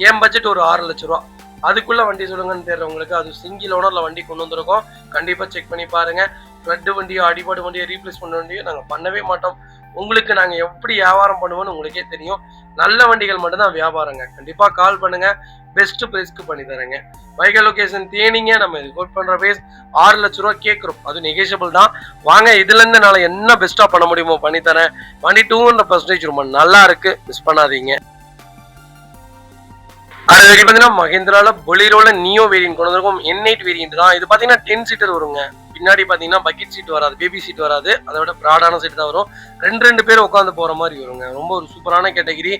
என் பட்ஜெட் ஒரு 6 லட்ச ரூபா. அதுக்குள்ள வண்டி சொல்லுங்கன்னு தெரியறவங்களுக்கு அது சிங்கிள் ஓனர்ல வண்டி கொண்டு வந்திருக்கோம். கண்டிப்பா செக் பண்ணி பாருங்க. ஃப்ளட் வண்டியோ அடிபாடு வண்டியோ ரீப்ளேஸ் பண்ண வண்டியோ நாங்க பண்ணவே மாட்டோம். உங்களுக்கு நாங்க எப்படி வியாபாரம் பண்ணுவோம்னு உங்களுக்கே தெரியும். நல்ல வண்டிகள் மட்டும் தான் வியாபாரங்க. கண்டிப்பா கால் பண்ணுங்க, பெஸ்ட் பிரைஸ்க்கு பண்ணி தரேங்க. வைக்கல் லொகேஷன் தேனிங்க. நம்ம இது கோட் பண்ற பேஸ் 6 லட்ச ரூபா கேட்கிறோம். அது நெகோஷியபிள் தான். வாங்க இதுல இருந்து நாளை என்ன பெஸ்டா பண்ண முடியுமோ பண்ணி தரேன். வண்டி 200% ரொம்ப நல்லா இருக்கு, மிஸ் பண்ணாதீங்க. அது பாத்தீங்கன்னா மஹேந்திரால பொலிரோல நியோ வேரியன்ட் கொண்டு வந்திருக்கோம். N8 வேரியன்ட் தான். இது பாத்தீங்கன்னா 10 சீட்டர் வருங்க. பின்னாடி பாத்தீங்கன்னா பக்கெட் சீட் வராது, பேபி சீட் வராது, அதோட ப்ராடான சீட் தான் வரும். 2 பேர் உட்காந்து போற மாதிரி வருங்க. ரொம்ப ஒரு சூப்பரான கேட்டகிரி.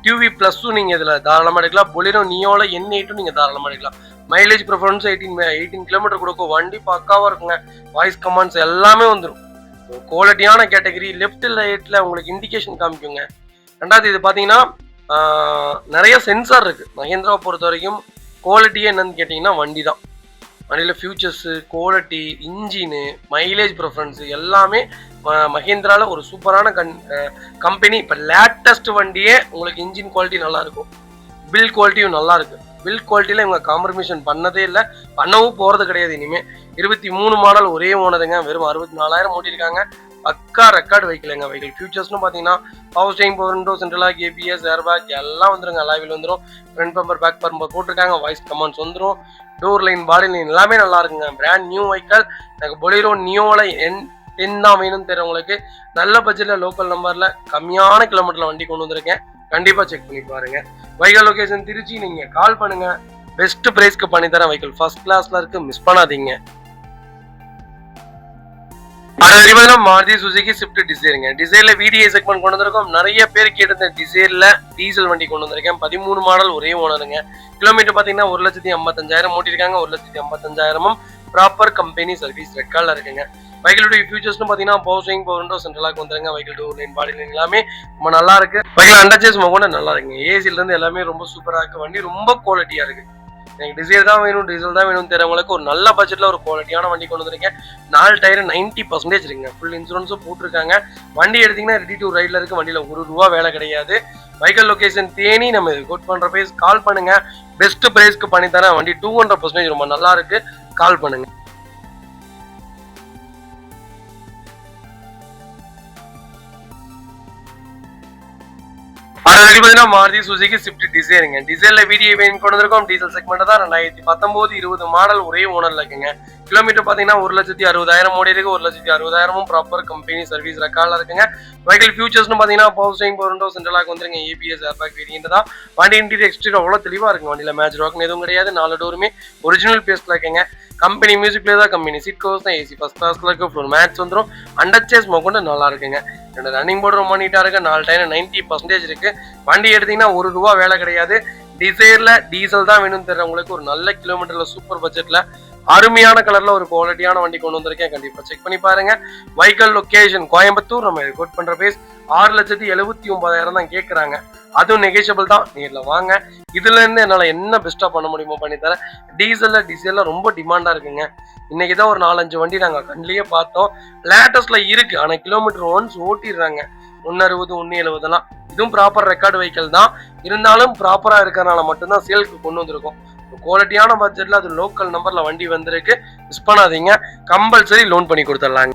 டிவி பிளஸும் நீங்க இதுல தாராளமா எடுக்கலாம். பொலிரோ நியோல N8 நீங்க தாராளமா எடுக்கலாம். மைலேஜ் ப்ரிஃபரன்ஸ் 18 கிலோமீட்டர் கொடுக்கும். வண்டி பக்காவா இருக்குங்க. வாய்ஸ் கமாண்ட்ஸ் எல்லாமே வந்துடும். குவாலிட்டியான கேட்டகிரி. லெஃப்ட் ரைட்ல உங்களுக்கு இண்டிகேஷன் காமிக்குங்க. ரெண்டாவது இது பாத்தீங்கன்னா நிறைய சென்சார் இருக்கு. மஹேந்திராவை பொறுத்த வரைக்கும் குவாலிட்டியே என்னன்னு கேட்டீங்கன்னா வண்டி தான். வண்டியில் futures, quality, engine, mileage preference எல்லாமே மஹேந்திரால ஒரு சூப்பரான கம்பெனி. இப்போ லேட்டஸ்ட் வண்டியே உங்களுக்கு இன்ஜின் குவாலிட்டி நல்லா இருக்கும், பில்ட் குவாலிட்டியும் நல்லா இருக்கு. பில்ட் குவாலிட்டியில இவங்க காம்ப்ரமைசேஷன் பண்ணதே இல்லை, பண்ணவும் போறது கிடையாது இனிமே. 23 மாடல், ஒரே ஓனருங்க. வெறும் 64,000 ஓட்டிருக்காங்க. பக்கா ரெக்கார்டு வைக்கலங்க. வெஹிக்கிள் ஃபியூச்சர்ஸ்னு பார்த்தீங்கன்னா power steering, power window, central lock, ABS, airbag எல்லாம் வந்துருங்க. அலாவில் வந்துடும். ஃப்ரண்ட் பம்பர், பேக் பம்பர் போட்டிருக்காங்க. வாய்ஸ் கமாண்ட்ஸ் வந்துடும். டோர் லைன், பாடி லைன் எல்லாமே நல்லா இருக்குங்க. Brand new vehicle. எனக்கு பொலிரோ நியோல N10 தான் வேணும்னு தெரியுறவங்களுக்கு நல்ல பட்ஜெட்ல லோக்கல் நம்பர்ல கம்மியான கிலோமீட்டர்ல வண்டி கொண்டு வந்திருக்கேன். கண்டிப்பா செக் பண்ணி பாருங்க. வைக்கல் லொகேஷன் திருச்சி. நீங்க கால் பண்ணுங்க, பெஸ்ட் பிரைஸ்க்கு பண்ணி தரேன். வைக்கல் ஃபர்ஸ்ட் கிளாஸ்ல இருக்கு, மிஸ் பண்ணாதீங்க. மாருதி சுசுகி ஸ்விஃப்ட் டிசைருங்க. டிசைர்ல VDI செக்மெண்ட் கொண்டு வந்திருக்கோம். நிறைய பேர் கேட்டிருந்த டிசைர்ல டீசல் வண்டி கொண்டு வந்திருக்கேன். 13 மாடல், ஒரே ஓனருங்க. கிலோமீட்டர் பாத்தீங்கன்னா 1,55,000 ஓட்டிருக்காங்க. 1,55,000 ப்ராப்பர் கம்பெனி சர்வீஸ் ரெக்கார்ட்ல இருக்குங்க. வைக்கிளுடைய ஃபியூச்சர்ஸ்னு பாத்தீங்கன்னா power steering, power window, central lock வந்துருங்க. Vehicle door line, body line எல்லாமே ரொம்ப நல்லா இருக்கு. வைக்கிள் அண்டர் சேஸ் மொக்கொண்டு நல்லா இருக்குங்க. ஏசில இருந்து எல்லாமே ரொம்ப சூப்பரா இருக்கு. வண்டி ரொம்ப குவாலிட்டியா இருக்கு. எனக்கு டிசைர் தான் வேணும், டீசல் தான் வேணும் தெரியுறவங்களுக்கு ஒரு நல்ல பட்ஜெட்ல ஒரு குவாலிட்டியான வண்டி கொண்டு வந்திருக்கேன். 4 டயர் 90% இருக்குங்க. ஃபுல் இன்சூரன்ஸும் போட்டிருக்காங்க. வண்டி எடுத்தீங்கன்னா ரெடி டு ரைட்ல இருக்கு. வண்டியில ₹1 வேலை கிடையாது. வைக்கல் லொகேஷன் தேனி. நம்ம இது கோட் பண்ற பேஸ் கால் பண்ணுங்க, பெஸ்ட் பிரைஸ்க்கு பண்ணி தரேன். வண்டி 200% ரொம்ப நல்லா இருக்கு. கால் பண்ணுங்க. மாருதி சுசுகி ஸ்விஃப்ட் டிசைருங்க. டிசைர்ல VDI வேரியன்ட் கொண்டு வந்திருக்கோம். டீசல் செக்மெண்ட் தான். 2019 20 மாடல், ஒரே ஓனர்ல இருக்குங்க. கிலோமீட்டர் பாத்தீங்கன்னா 1,60,000 ஓடி இருக்கு. 1,60,000 ப்ராப்பர் கம்பெனி சர்வீஸ் ரெக்கார்ட்ல இருக்குங்க. வைக்கிள் ஃபியூச்சர்ஸ்னு பாத்தீங்கன்னா power steering, power window, central lock வந்துருங்க. ஏபிஎஸ், ஏர்பேக் வேரியன்ட் தான். வண்டி இன்டீரியர் எக்ஸ்டீரியர் அவ்வளவு தெளிவா இருக்குங்க. வண்டியில மேஜர் ஒர்க் எதுவும் கிடையாது. 4 டோருமே ஒரிஜினல் பேஸ்ட்ல இருக்குங்க. கம்பெனி மியூசிக் பிளேயர் தான், கம்பெனி சீட் கவர்ஸ் தான், ஏசி ஃபர்ஸ்ட் கிளாஸ்ல இருக்கு, ஃப்ளோர் மேட்ச் வந்துடும், அண்டர் சேஸ் மொக்கொண்டு நல்லா இருக்குங்க. 2 ரன்னிங் போர்டு ரொம்ப நீட்டா இருக்கு. 4 டயர் 90% இருக்கு. வண்டி எடுத்தீங்கன்னா ₹1 வேலை கிடையாது. டிசைர்ல டீசல் தான் வேணும்னு தெரியுறவங்களுக்கு ஒரு நல்ல கிலோமீட்டர்ல சூப்பர் பட்ஜெட்ல அருமையான கலர்ல ஒரு குவாலிட்டியான வண்டி கொண்டு வந்திருக்கேன். கண்டிப்பா செக் பண்ணி பாருங்க. Vehicle location Coimbatore. நம்ம கோட் பண்ற பேஸ் 6,79,000 தான் கேட்கறாங்க. அதுவும் நெகோஷியபிள் தான். நேர்ல வாங்க. இதுல இருந்து என்னால என்ன பெஸ்டா பண்ண முடியுமோ பண்ணி தரேன். டீசல்ல ரொம்ப டிமாண்டா இருக்குங்க. இன்னைக்கு தான் ஒரு 4-5 வண்டி நாங்க கண்ணிலேயே பார்த்தோம். லேட்டஸ்ட்ல இருக்கு. ஆனா கிலோமீட்டர் ஒன்ஸ் ஓட்டிடுறாங்க. 160 170 இதுவும் ப்ராப்பர் ரெக்கார்டு வெஹிக்கிள் தான். இருந்தாலும் ப்ராப்பரா இருக்கறனால மட்டும்தான் சேல்க்கு கொண்டு வந்திருக்கோம். குவாலிட்டியான பட்ஜெட்ல அது லோக்கல் நம்பர்ல வண்டி வந்திருக்கு. மிஸ் பண்ணாதீங்க. கம்பல்சரி லோன் பண்ணி கொடுத்துடலாங்க.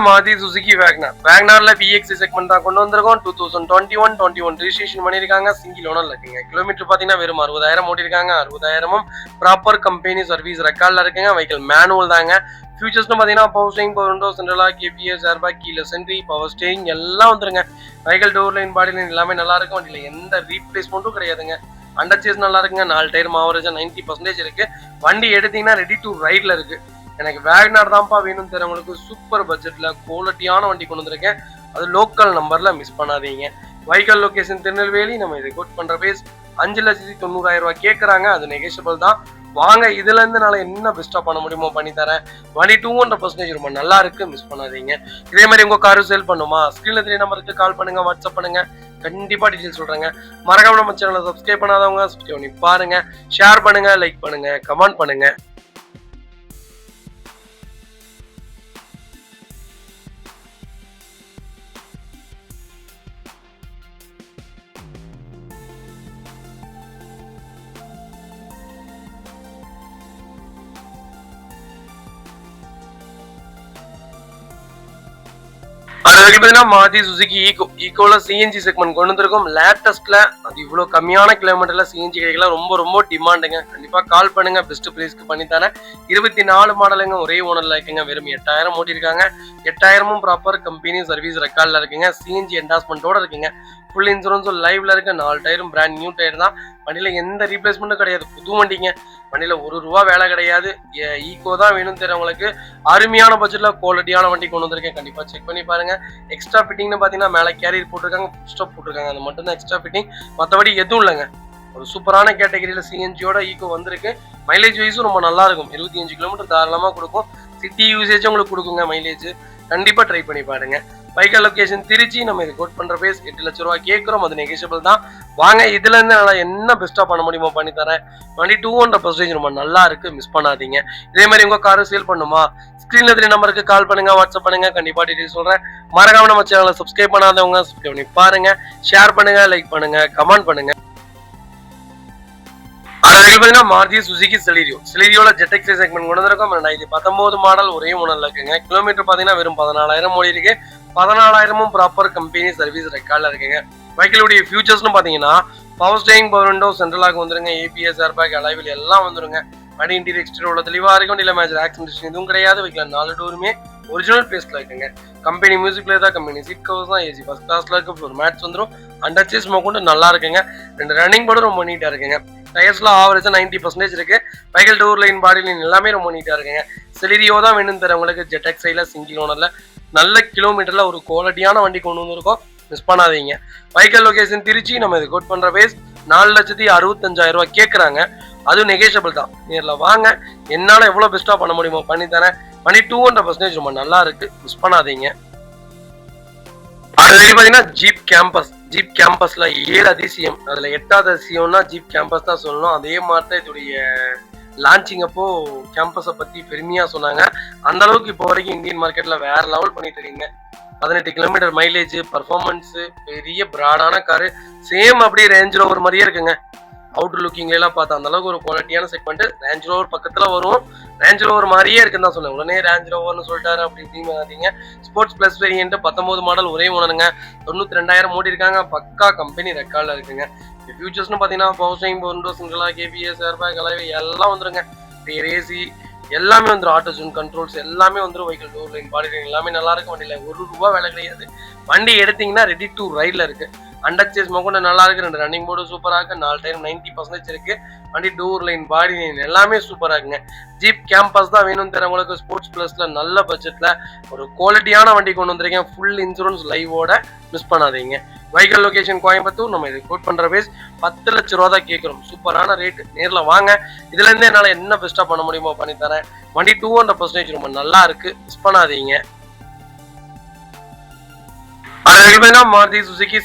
மாதி சுசுகி வேக்னார். வேக்னார்ல விஎக்ஸ் செக்மெண்ட் தான் கொண்டு வந்திருக்கோம். 2021 ரெஜிஸ்ட்ரேஷன் பண்ணிருக்காங்க. சிங்கிள் ஓனர்ல இருக்குங்க. கிலோமீட்டர் பாத்தீங்கன்னா வெறும் 60,000 ஓட்டிருக்காங்க. 60,000 ப்ராப்பர் கம்பெனி சர்வீஸ் ரெக்கார்ட்ல இருக்குங்க. வெஹிக்கிள் மேனுவல் தாங்க. ஃபியூச்சர்ஸ்னு பாத்தீங்கன்னா பவர் ஸ்டேரிங், பவர் விண்டோ, சென்ட்ரலா, கேபிஎஸ், airbag, keyless entry, power steering எல்லாம் வந்துருங்க. Vehicle door line, body line எல்லாமே நல்லா இருக்கும். வண்டியில எந்த ரீப்ளேஸ்மெண்ட்டும் கிடையாதுங்க. அண்டர் சேஸ் நல்லா இருக்குங்க. 4 டயர் ஆவரேஜா 90% இருக்கு. வண்டி எடுத்தீங்கன்னா ரெடி டு ரைட்ல இருக்கு. எனக்கு வேக்னார் தான்ப்பா வேணும் தரவங்களுக்கு சூப்பர் பட்ஜெட்ல குவாலிட்டியான வண்டி கொண்டு வந்திருக்கேன். அது லோக்கல் நம்பர்ல மிஸ் பண்ணாதீங்க. Vehicle location Tirunelveli. நம்ம இதை கோட் பண்ற பேஸ் 5,90,000 கேட்கறாங்க. அது நெகோஷியபிள் தான். வாங்க, இதுல இருந்து என்னால என்ன பெஸ்டா பண்ண முடியுமோ பண்ணி தரேன். வண்டி 200% ரொம்ப நல்லா இருக்கு. மிஸ் பண்ணாதீங்க. இதே மாதிரி உங்க காரு சேல் பண்ணுமா? ஸ்கிரீன்ல தெரிய நம்பருக்கு கால் பண்ணுங்க, வாட்ஸ்அப் பண்ணுங்க. கண்டிப்பா டீடைல் சொல்றேங்க. மறக்காம நம்ம சேனலை சப்ஸ்கிரைப் பண்ணாதவங்க சப்ஸ்கிரைப் பண்ணி பாருங்க. ஷேர் பண்ணுங்க, லைக் பண்ணுங்க, கமெண்ட் பண்ணுங்க. மாதி சுசுகி ஈகோல சிஎன்ஜி செக்மெண்ட் கொண்டு வந்திருக்கும். லேட்டஸ்ட்ல அது இவ்வளவு கம்மியான கிலோமீட்டர்ல சிஎன்ஜி கிடைக்கலாம். ரொம்ப டிமாண்டுங்க. கண்டிப்பா கால் பண்ணுங்க. பெஸ்ட் பிரைஸ்க்கு பண்ணி தரேன். 24 மாடலுங்க. ஒரே ஓனர்ல இருக்குங்க. வெறும் 8,000 ஓட்டிருக்காங்க. 8,000 ப்ராப்பர் கம்பெனி சர்வீஸ் ரெக்கார்ட்ல இருக்குங்க. சிஎன்ஜி என்டாஸ்மெண்டோட இருக்குங்க. ஃபுல் இன்சூரன்ஸும் லைவ்ல இருக்கு. 4 டயரும் பிராண்ட் நியூ டயர் தான். வண்டியில எந்த ரீப்ளேஸ்மெண்ட்டும் கிடையாது. புது வண்டிங்க. வண்டியில ₹1 வேலை கிடையாது. ஈகோ தான் வேணும் தெரியுறவங்களுக்கு அருமையான பட்ஜெட்ல குவாலிட்டியான வண்டி கொண்டு வந்திருக்கேன். கண்டிப்பா செக் பண்ணி பாருங்க. எக்ஸ்ட்ரா ஃபிட்டிங்னு பாத்தீங்கன்னா மேல கேரியர் போட்டிருக்காங்க, ஃபுட் ஸ்டாப் போட்டிருக்காங்க. அது மட்டும் தான் எக்ஸ்ட்ரா ஃபிட்டிங். மற்றபடி எதுவும் இல்லைங்க. ஒரு சூப்பரான கேட்டகரியில சிஎன்ஜியோட ஈகோ வந்திருக்கு. மைலேஜ் வைஸும் ரொம்ப நல்லா இருக்கும். 25 கிலோமீட்டர் தாராளமா கொடுக்கும். சிட்டி யூசேஜ் உங்களுக்கு கொடுக்குங்க மைலேஜ். கண்டிப்பா ட்ரை பண்ணி பாருங்க. Vehicle location Trichy. நம்ம இது கோட் பண்ற பேஸ் 8 லட்சம் ரூபாய் கேட்கிறோம். அது நெகோஷியபிள் தான். வாங்க, இதுல இருந்து என்னால என்ன பெஸ்டா பண்ண முடியுமோ பண்ணி தரேன். வண்டி 200% ரொம்ப நல்லா இருக்கு. மிஸ் பண்ணாதீங்க. இதே மாதிரி உங்க காரை சேல் பண்ணுமா? ஸ்கிரீன்ல தெரிய நம்பருக்கு கால் பண்ணுங்க, வாட்ஸ்அப் பண்ணுங்க. கண்டிப்பா டீடைல் சொல்றேன். மறக்காம நம்ம சேனலை சப்ஸ்கிரைப் பண்ணாதவங்க சப்ஸ்கிரைப் பண்ணி பாருங்க. ஷேர் பண்ணுங்க, லைக் பண்ணுங்க, கமெண்ட் பண்ணுங்க. மாருதி சுசுகி செலீரியோல ஜெட் செக்மெண்ட் கொண்டு வந்திருக்கோம். 2019 மாடல். ஒரே ஓனர்ல இருக்குங்க. கிலோமீட்டர் பாத்தீங்கன்னா வெறும் 14,000 ஓடி இருக்கு. 14,000 ப்ராப்பர் கம்பெனி சர்வீஸ் ரெக்கார்ட்ல இருக்குங்க. வெஹிக்கிளுடைய ஃபியூச்சர்ஸ்னு பாத்தீங்கன்னா பவர் ஸ்டேரிங், பவர் விண்டோ, சென்ட்ரலாக வந்துருங்க. ஏபிஎஸ், ஏர்பேக், அலைவில் எல்லாம் வந்துருங்க. வண்டி இன்டீரியர் எக்ஸ்டீரியர் தெளிவா இருக்கும். இல்ல மேஜர் ஆக்சிடென்ட் எதுவும் கிடையாது. வெஹிக்கிள் 4 டோருமே ஒரிஜினல் பேஸ்ல இருக்குங்க. கம்பெனி மியூசிக் பிளேயர் தான். கம்பெனி சீட் கவர்ஸ் தான். ஏசி ஃபர்ஸ்ட் கிளாஸ்ல இருக்கு. ஒரு மேட்ச் வந்துடும். அண்டர் சேஸ் கொண்டு நல்லா இருக்குங்க. 2 ரன்னிங் போர்டும் ரொம்ப நீட்டா இருக்குங்க. டயர்ஸ்ல ஆவரேஜா 90% இருக்கு. Vehicle door line, body line எல்லாமே ரொம்ப நீட்டா இருக்குங்க. செலீரியோ தான் வேணும் தரவங்களுக்கு. ஜெட் எக்ஸைல சிங்கிள் ஓனர்ல நல்ல கிலோமீட்டர்ல ஒரு குவாலிட்டியான வண்டி கொண்டு வந்திருக்கோம். மிஸ் பண்ணாதீங்க. Vehicle location Trichy. நம்ம இது கோட் பண்ற பேஸ் 4,65,000 கேட்கறாங்க. அது நெகோஷியபிள் தான். நேர்ல வாங்க. என்னால எவ்வளவு பெஸ்டா பண்ண முடியுமோ பண்ணி தரேன். வண்டி 200% ரொம்ப நல்லா இருக்கு. மிஸ் பண்ணாதீங்க. பாத்தீங்கன்னா ஜீப் கேம்பஸ்ல 7 அதிசயம். அதுல 8வது அதிசயம்னா ஜீப் கேம்பஸ் தான் சொல்லணும். அதே மாதிரி தான் இதோடைய லான்ச்சிங் அப்போ கேம்பஸை பத்தி பெருமையா சொன்னாங்க. அந்த அளவுக்கு இப்போ வரைக்கும் இந்தியன் மார்க்கெட்ல வேற லெவல் பண்ணிட்டு இருக்கீங்க. 18 கிலோமீட்டர் மைலேஜ், பர்ஃபார்மன்ஸ், பெரிய பிராடான காரு. சேம் அப்படியே ரேஞ்ச் ரோவர் மாதிரியே இருக்குங்க. அவுட்டர் லுக்கிங்ல எல்லாம் பார்த்தா அந்த அளவுக்கு ஒரு குவாலிட்டியான செக்மெண்ட். ரேஞ்ச் ரோவர் பக்கத்துல வரும். ரேஞ்ச் ரோவர் மாதிரியே இருக்குன்னு தான் சொன்னேன். உடனே ரேஞ்ச் ரோவர்னு சொல்லிட்டாரு அப்படி இப்படின்னு. Sports plus variant 19 model. ஒரே ஓனருங்க. 92,000 ஓடி இருக்காங்க. பக்கா கம்பெனி ரெக்கார்ட்ல இருக்குங்க. ஃபியூச்சர்ஸ்னு பாத்தீங்கன்னா பவர் ஸ்டேரிங், பவர் விண்டோ, சிங்கிளா, கேபிஎஸ், ஏர்பேக், அலைவே எல்லாம் வந்துருங்க. ஏசி எல்லாமே வந்துடும். ஆட்டோ ஜோன் கண்ட்ரோல்ஸ் எல்லாமே வந்துடும். Vehicle door line, body line எல்லாமே நல்லா இருக்கு. வண்டியில ₹1 வேலை கிடையாது. வண்டி எடுத்தீங்கன்னா ரெடி டு ரைட்ல இருக்கு. அண்டர்சேஸ் மொக்க நல்லா இருக்கு, 2 ரன்னிங் போர்டு சூப்பரா இருக்கு, 4 டயர் 90% இருக்கு, வண்டி டூர் லைன் பாடி லைன் எல்லாமே சூப்பரா இருக்குங்க. ஜீப் கேம்பஸ் தான் வேணும்னு தரவங்களுக்கு ஸ்போர்ட்ஸ் பிளஸ்ல நல்ல பட்ஜெட்ல ஒரு குவாலிட்டியான வண்டி கொண்டு வந்திருக்கேன். ஃபுல் இன்சூரன்ஸ் லைவோட, மிஸ் பண்ணாதீங்க. Vehicle location Coimbatore. நம்ம இது கோட் பண்ற பேஸ் 10 லட்ச ரூபா தான் கேட்கிறோம். சூப்பரான ரேட், நேர்ல வாங்க. இதுல இருந்து என்னால என்ன பெஸ்டா பண்ண முடியுமோ பண்ணி தரேன். வண்டி 200% ரொம்ப நல்லா இருக்கு, மிஸ் பண்ணாதீங்க. மாருதி சுசுகி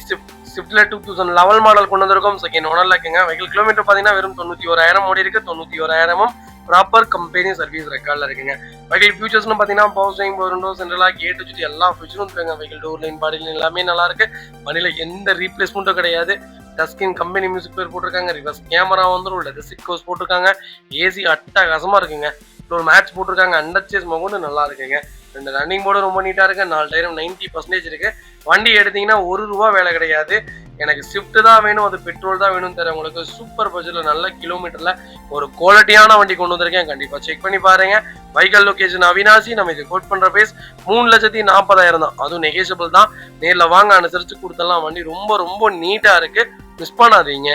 ஸ்விஃப்ட்ல 2011 மாடல் கொண்டு வந்திருக்கோம். செகண்ட் ஓனர்ல இருக்குங்க. வெஹிக்கல் கிலோமீட்டர் பாத்தீங்கன்னா வெறும் 91,000 ஓடி இருக்கு. 91,000 ப்ராப்பர் கம்பெனி சர்வீஸ் ரெக்கார்ட்ல இருக்குங்க. வெஹிக்கல் ஃபியூச்சர்ஸ்னு பாத்தீங்கன்னா power steering, power window, central lock, A to Z எல்லா ஃபியூச்சரும் இருக்குங்க. Vehicle door line body line எல்லாமே நல்லா இருக்கு. வண்டியில எந்த ரீப்ளேஸ்மெண்ட்டும் கிடையாது. டஸ்கின் கம்பெனி மியூசிக் பேர் போட்டிருக்காங்க. ரிவர்ஸ் கேமரா வந்துடும். லெதர் சீட் கவர்ஸ் போட்டிருக்காங்க. ஏசி அட்டகாசமா இருக்குங்க. ஒரு மேட்ச் போட்டிருக்காங்க. அண்டர்சேஸ் மொகன்னு நல்லா இருக்குங்க. 2 ரன்னிங் போர்டு ரொம்ப நீட்டா இருக்கு. 4 டயரும் 90% இருக்கு. வண்டி எடுத்தீங்கன்னா ₹1 வேலை கிடையாது. எனக்கு ஸ்விஃப்ட் தான் வேணும், அது பெட்ரோல் தான் வேணும்னு தரேன் உங்களுக்கு. சூப்பர் பட்ஜெட்ல நல்ல கிலோமீட்டர்ல ஒரு குவாலிட்டியான வண்டி கொண்டு வந்திருக்கேன். கண்டிப்பா செக் பண்ணி பாருங்க. Vehicle location Avinashi. நம்ம இது கோட் பண்ற பேஸ் 3,40,000 தான். அதுவும் நெகோஷியபிள் தான். நேர்ல வாங்க, அனுசரிச்சு கொடுத்தலாம். வண்டி ரொம்ப ரொம்ப நீட்டா இருக்கு, மிஸ் பண்ணாதீங்க.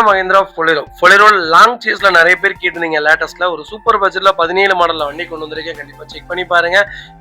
மஹிந்திரா பொலேரோ லாங் சேஸ்ல நிறைய பேர் கேட்டிருந்தீங்க. லேட்டஸ்ட்ல ஒரு சூப்பர் பட்ஜெட்ல 17 மாடல்ல வண்டி கொண்டு வந்திருக்கேன். கண்டிப்பா செக் பண்ணி பாருங்க.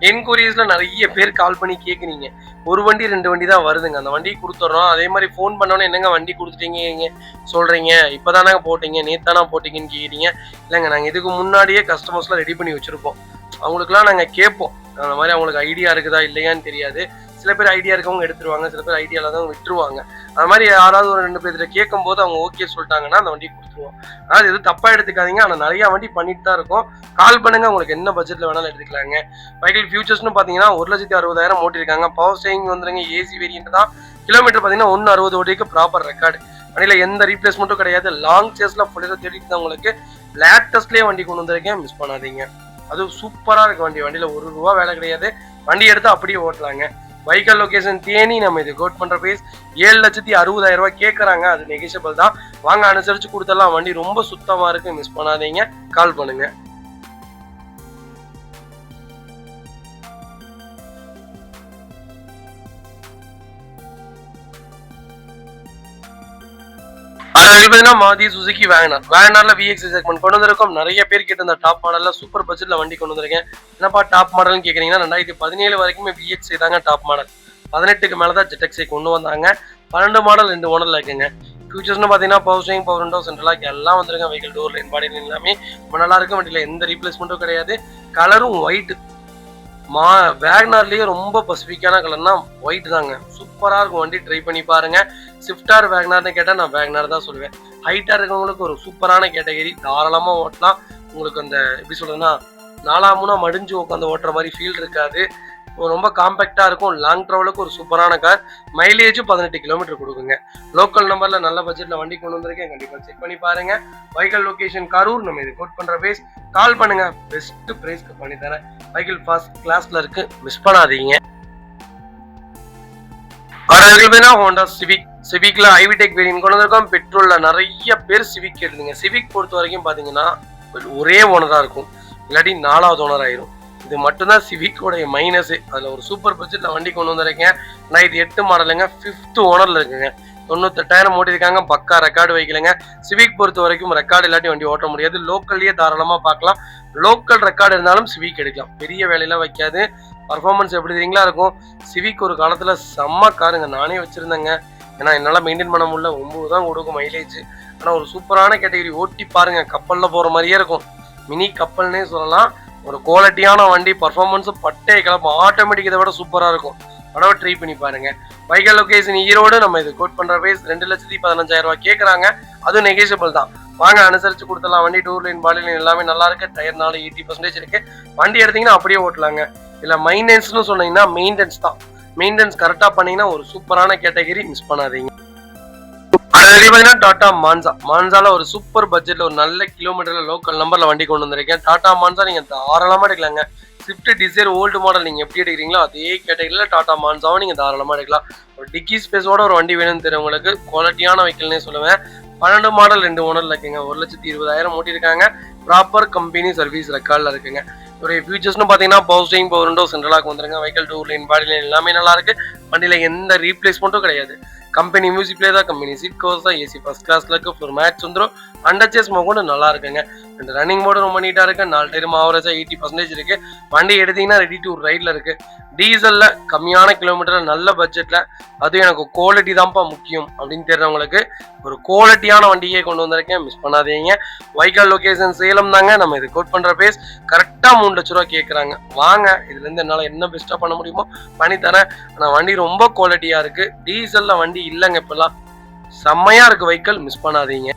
என்கொயரிஸ்ல நிறைய பேர் கால் பண்ணி கேக்குறீங்க. ஒரு வண்டி 2 வண்டி தான் வருதுங்க. அந்த வண்டி கொடுத்துறோம். அதே மாதிரி போன் பண்ணோன்னு என்னங்க வண்டி கொடுத்துட்டீங்க சொல்றீங்க, இப்பதானாங்க போட்டீங்க, நேத்தானா போட்டீங்கன்னு கேக்குறீங்க. இல்லைங்க, நாங்க இதுக்கு முன்னாடியே கஸ்டமர்ஸ்லாம் ரெடி பண்ணி வச்சிருப்போம். அவங்களுக்குலாம் நாங்க கேட்போம். அந்த மாதிரி அவங்களுக்கு ஐடியா இருக்குதா இல்லையான்னு தெரியாது. சில பேர் ஐடியா இருக்கவங்க எடுத்துருவாங்க, சில பேர் ஐடியா இல்லாதவங்க விட்டுருவாங்க. அது மாதிரி யாராவது ஒரு 2 பேர்கிட்ட கேட்கும் போது அவங்க ஓகே சொல்லிட்டாங்கன்னா அந்த வண்டி கொடுத்துருவோம். அதாவது எதுவும் தப்பா எடுத்துக்காதீங்க. ஆனால் நிறைய வண்டி பண்ணிட்டு தான் இருக்கும். கால் பண்ணுங்க, உங்களுக்கு என்ன பட்ஜெட்ல வேணாலும் எடுத்துக்கலாங்க. வெஹிக்கல் ஃபியூச்சர்ஸ்னு பார்த்தீங்கன்னா 1,60,000 ஓட்டிருக்காங்க. பவர் ஸ்டீரிங் வந்துருங்க. ஏசி வேரியன்ட் தான். கிலோமீட்டர் பார்த்தீங்கன்னா 160 ஓடிக்கு ப்ராப்பர் ரெக்கார்டு. வண்டியில எந்த ரீப்ளேஸ்மெண்ட்டும் கிடையாது. லாங் சேஸ்ல பொலிரோ தேடிட்டு தான் உங்களுக்கு லேட்டஸ்ட்லேயே வண்டி கொண்டு வந்திருக்கேன், மிஸ் பண்ணாதீங்க. அதுவும் சூப்பரா இருக்கு வண்டி. வண்டியில ₹1 வேலை கிடையாது. வண்டி எடுத்து அப்படியே ஓட்டலாங்க. Vehicle location Theni. நம்ம இது கோட் பண்ற பேஸ் 7,60,000 கேட்கறாங்க. அது நெகோஷியபிள் தான். வாங்க, அனுசரிச்சு கொடுத்துடலாம். வண்டி ரொம்ப சுத்தமா இருக்கு, மிஸ் பண்ணாதீங்க. கால் பண்ணுங்க. மாருதி சுசுகி வேகனார்ல VX செக்மெண்ட் கொண்டு வந்திருக்கோம். நிறைய பேர் கேட்டு இந்த டாப் மாடல்ல சூப்பர் பட்ஜெட்ல வண்டி கொண்டு வந்திருக்கேன். என்னப்பா டாப் மாடல்னு கேக்குறீங்கன்னா 2017 வரைக்குமே VX தாங்க டாப் மாடல். 18க்கு மேலதான் ZX கொண்டு வந்தாங்க. 12 மாடல் 2 ஓனர்ல இருக்குங்க. ஃபியூச்சர்ஸ்னு பாத்தீங்கன்னா power steering, power window, central lock எல்லாம் வந்துருங்க. Vehicle door line body line எல்லாமே ரொம்ப நல்லா இருக்கு. வண்டியில எந்த ரீப்ளேஸ்மெண்ட்டும் கிடையாது. கலரும் ஒயிட். வேகனார்லயே ரொம்ப பசிபிக்கான கலர்னா ஒயிட் தாங்க. சூப்பரா இருக்கும் வண்டி. ட்ரை பண்ணி பாருங்க. ஸ்விஃப்டார் வேகனார்னு கேட்டா நான் வேகனார் தான் சொல்லுவேன். ஹைட்டா இருக்கவங்களுக்கு ஒரு சூப்பரான கேட்டகரி. தாராளமா ஓட்டலாம். உங்களுக்கு அந்த எப்படி சொல்றதுன்னா 4 மடிஞ்சு உட்காந்து ஓட்டுற மாதிரி ஃபீல் இருக்காது. ரொம்ப காம்பேக்டா இருக்கும். லாங் டிராவலுக்கு ஒரு சூப்பரான கார். மைலேஜும் 18 கிலோமீட்டர் கொடுக்குங்க. லோக்கல் நம்பர்ல நல்ல பட்ஜெட்ல வண்டி கொண்டு வந்திருக்கேன். கண்டிப்பா செக் பண்ணி பாருங்க. Vehicle location Karur. நம்ம இது கோட் பண்ற பேஸ். கால் பண்ணுங்க, பெஸ்ட் பிரைஸ்க்கு பண்ணி தரேன். வெஹிக்கல் ஃபர்ஸ்ட் கிளாஸ்ல இருக்கு, மிஸ் பண்ணாதீங்க. ஹோண்டா சிவிக்ல ஐவிடெக் வேரியன்ட் கொண்டு வந்திருக்கோம். பெட்ரோல்ல நிறைய பேர் சிவிக் கேட்டுருந்தீங்க. சிவிக் பொறுத்த வரைக்கும் பாத்தீங்கன்னா ஒரே ஓனரா இருக்கும், இல்லாட்டி 4வது ஓனர் ஆயிரும். இது மட்டும்தான் சிவிக்கோடைய மைனஸ். அதுல ஒரு சூப்பர் பட்ஜெட்ல வண்டி கொண்டு வந்திருக்கேன். நான் இது 8 மாடலுங்க. 5th ஓனர்ல இருக்குங்க. 98,000 ஓட்டிருக்காங்க. பக்கா ரெக்கார்டு வைக்கலங்க. சிவிக் பொறுத்த வரைக்கும் ரெக்கார்டு இல்லாட்டி வண்டி ஓட்ட முடியாது. லோக்கல்லயே தாராளமா பார்க்கலாம். லோக்கல் ரெக்கார்டு இருந்தாலும் சிவிக் எடுக்கலாம். பெரிய வேலையெல்லாம் வைக்காது. பர்ஃபார்மன்ஸ் எப்படி தெரியுங்களா இருக்கும். சிவிக் ஒரு காலத்துல செம்ம காருங்க. நானே வச்சிருந்தேங்க. ஏன்னா என்னால மெயின்டைன் பண்ண முடியல. 9 தான் கொடுக்கும் மைலேஜ். ஆனா ஒரு சூப்பரான கேட்டகரி. ஓட்டி பாருங்க, கப்பல்ல போற மாதிரியே இருக்கும். மினி கப்பல்னே சொல்லலாம். ஒரு குவாலிட்டியான வண்டி. பர்ஃபார்மன்ஸும் பட்டை கிளம்ப ஆட்டோமேட்டிக் இதை விட சூப்பரா இருக்கும். படவை ட்ரை பண்ணி பாருங்க. Vehicle location Erode. நம்ம இது கோட் பண்ற பேஸ் 2,15,000 கேட்கறாங்க. அதுவும் நெகோஷியபிள் தான். வாங்க, அனுசரிச்சு கொடுத்துடலாம். வண்டி டூர் லைன், பாடி லைன் எல்லாமே நல்லா இருக்கு. டயர் 4 80% இருக்கு. வண்டி எடுத்தீங்கன்னா அப்படியே ஓட்டலாங்க. இல்ல மைண்டன்ஸ்னு சொன்னீங்கன்னா மெயின்டெனன்ஸ் தான். மெயின்டெனன்ஸ் கரெக்டா பண்ணீங்கன்னா ஒரு சூப்பரான கேட்டகரி, மிஸ் பண்ணாதீங்க. டாடா மான்சால ஒரு சூப்பர் பட்ஜெட்ல ஒரு நல்ல கிலோமீட்டர்ல லோக்கல் நம்பர்ல வண்டி கொண்டு வந்திருக்கேன். டாடா மான்சா நீங்க தாராளமா எடுக்கலாங்க. ஸ்விஃப்ட் டிசைர் ஓல்டு மாடல் நீங்கள் எப்படி எடுக்கிறீங்களோ அதே கேட்டகரியில் டாடா மான்சாவும் நீங்கள் தாராளமாக எடுக்கலாம். ஒரு டிக்கி ஸ்பேஸோட ஒரு வண்டி வேணும்னு தெரியுங்களுக்கு குவாலிட்டியான வெஹிக்கிள்னே சொல்லுவேன். 12 மாடல் 2 ஓனரில் இருக்குங்க. 1,20,000 ஓட்டியிருக்காங்க. ப்ராப்பர் கம்பெனி சர்வீஸ் ரெக்கார்டில் இருக்குங்க. ஒரு ஃபியூச்சர்ஸ்னு பார்த்தீங்கன்னா power steering, power window, central lock வந்துருங்க. Vehicle door line, body line எல்லாமே நல்லா இருக்கு. வண்டியில் எந்த ரீப்ளேஸ்மெண்ட்டும் கிடையாது. கம்பெனி மியூசிக் பிளே தான், கம்பெனி சீட் கவர்ஸ் தான், ஏசி ஃபர்ஸ்ட் கிளாஸ்ல இருக்கு. ஃப்ளோர் மேட்ச் வந்துடும். அண்டர் சேஸ் மோகோடு நல்லா இருக்குங்க. ரெண்டு ரன்னிங் மோடு ரொம்ப நீட்டாக இருக்கு. 4 டயரும் ஆவரேஜா 80% இருக்கு. வண்டி எடுத்தீங்கன்னா ரெடி டு ரைட்ல இருக்கு. டீசல்ல கம்மியான கிலோமீட்டர், நல்ல பட்ஜெட்ல, அதுவும் எனக்கு குவாலிட்டி தான்ப்பா முக்கியம் அப்படின்னு தெரிஞ்சவங்களுக்கு ஒரு குவாலிட்டியான வண்டியே கொண்டு வந்திருக்கேன். மிஸ் பண்ணாதீங்க. வைக்கால் லொகேஷன் சேலம் தாங்க. நம்ம இது கோட் பண்ற பேஸ் கரெக்டா 3 லட்ச ரூபா கேட்கறாங்க. வாங்க, இதுல இருந்து என்னால என்ன பெஸ்டா பண்ண முடியுமோ பண்ணித்தரேன். ஆனா வண்டி ரொம்ப குவாலிட்டியா இருக்கு. டீசல்ல வண்டி இல்லைங்க, இப்பெல்லாம் செம்மையா இருக்கு வைக்கல். மிஸ் பண்ணாதீங்க.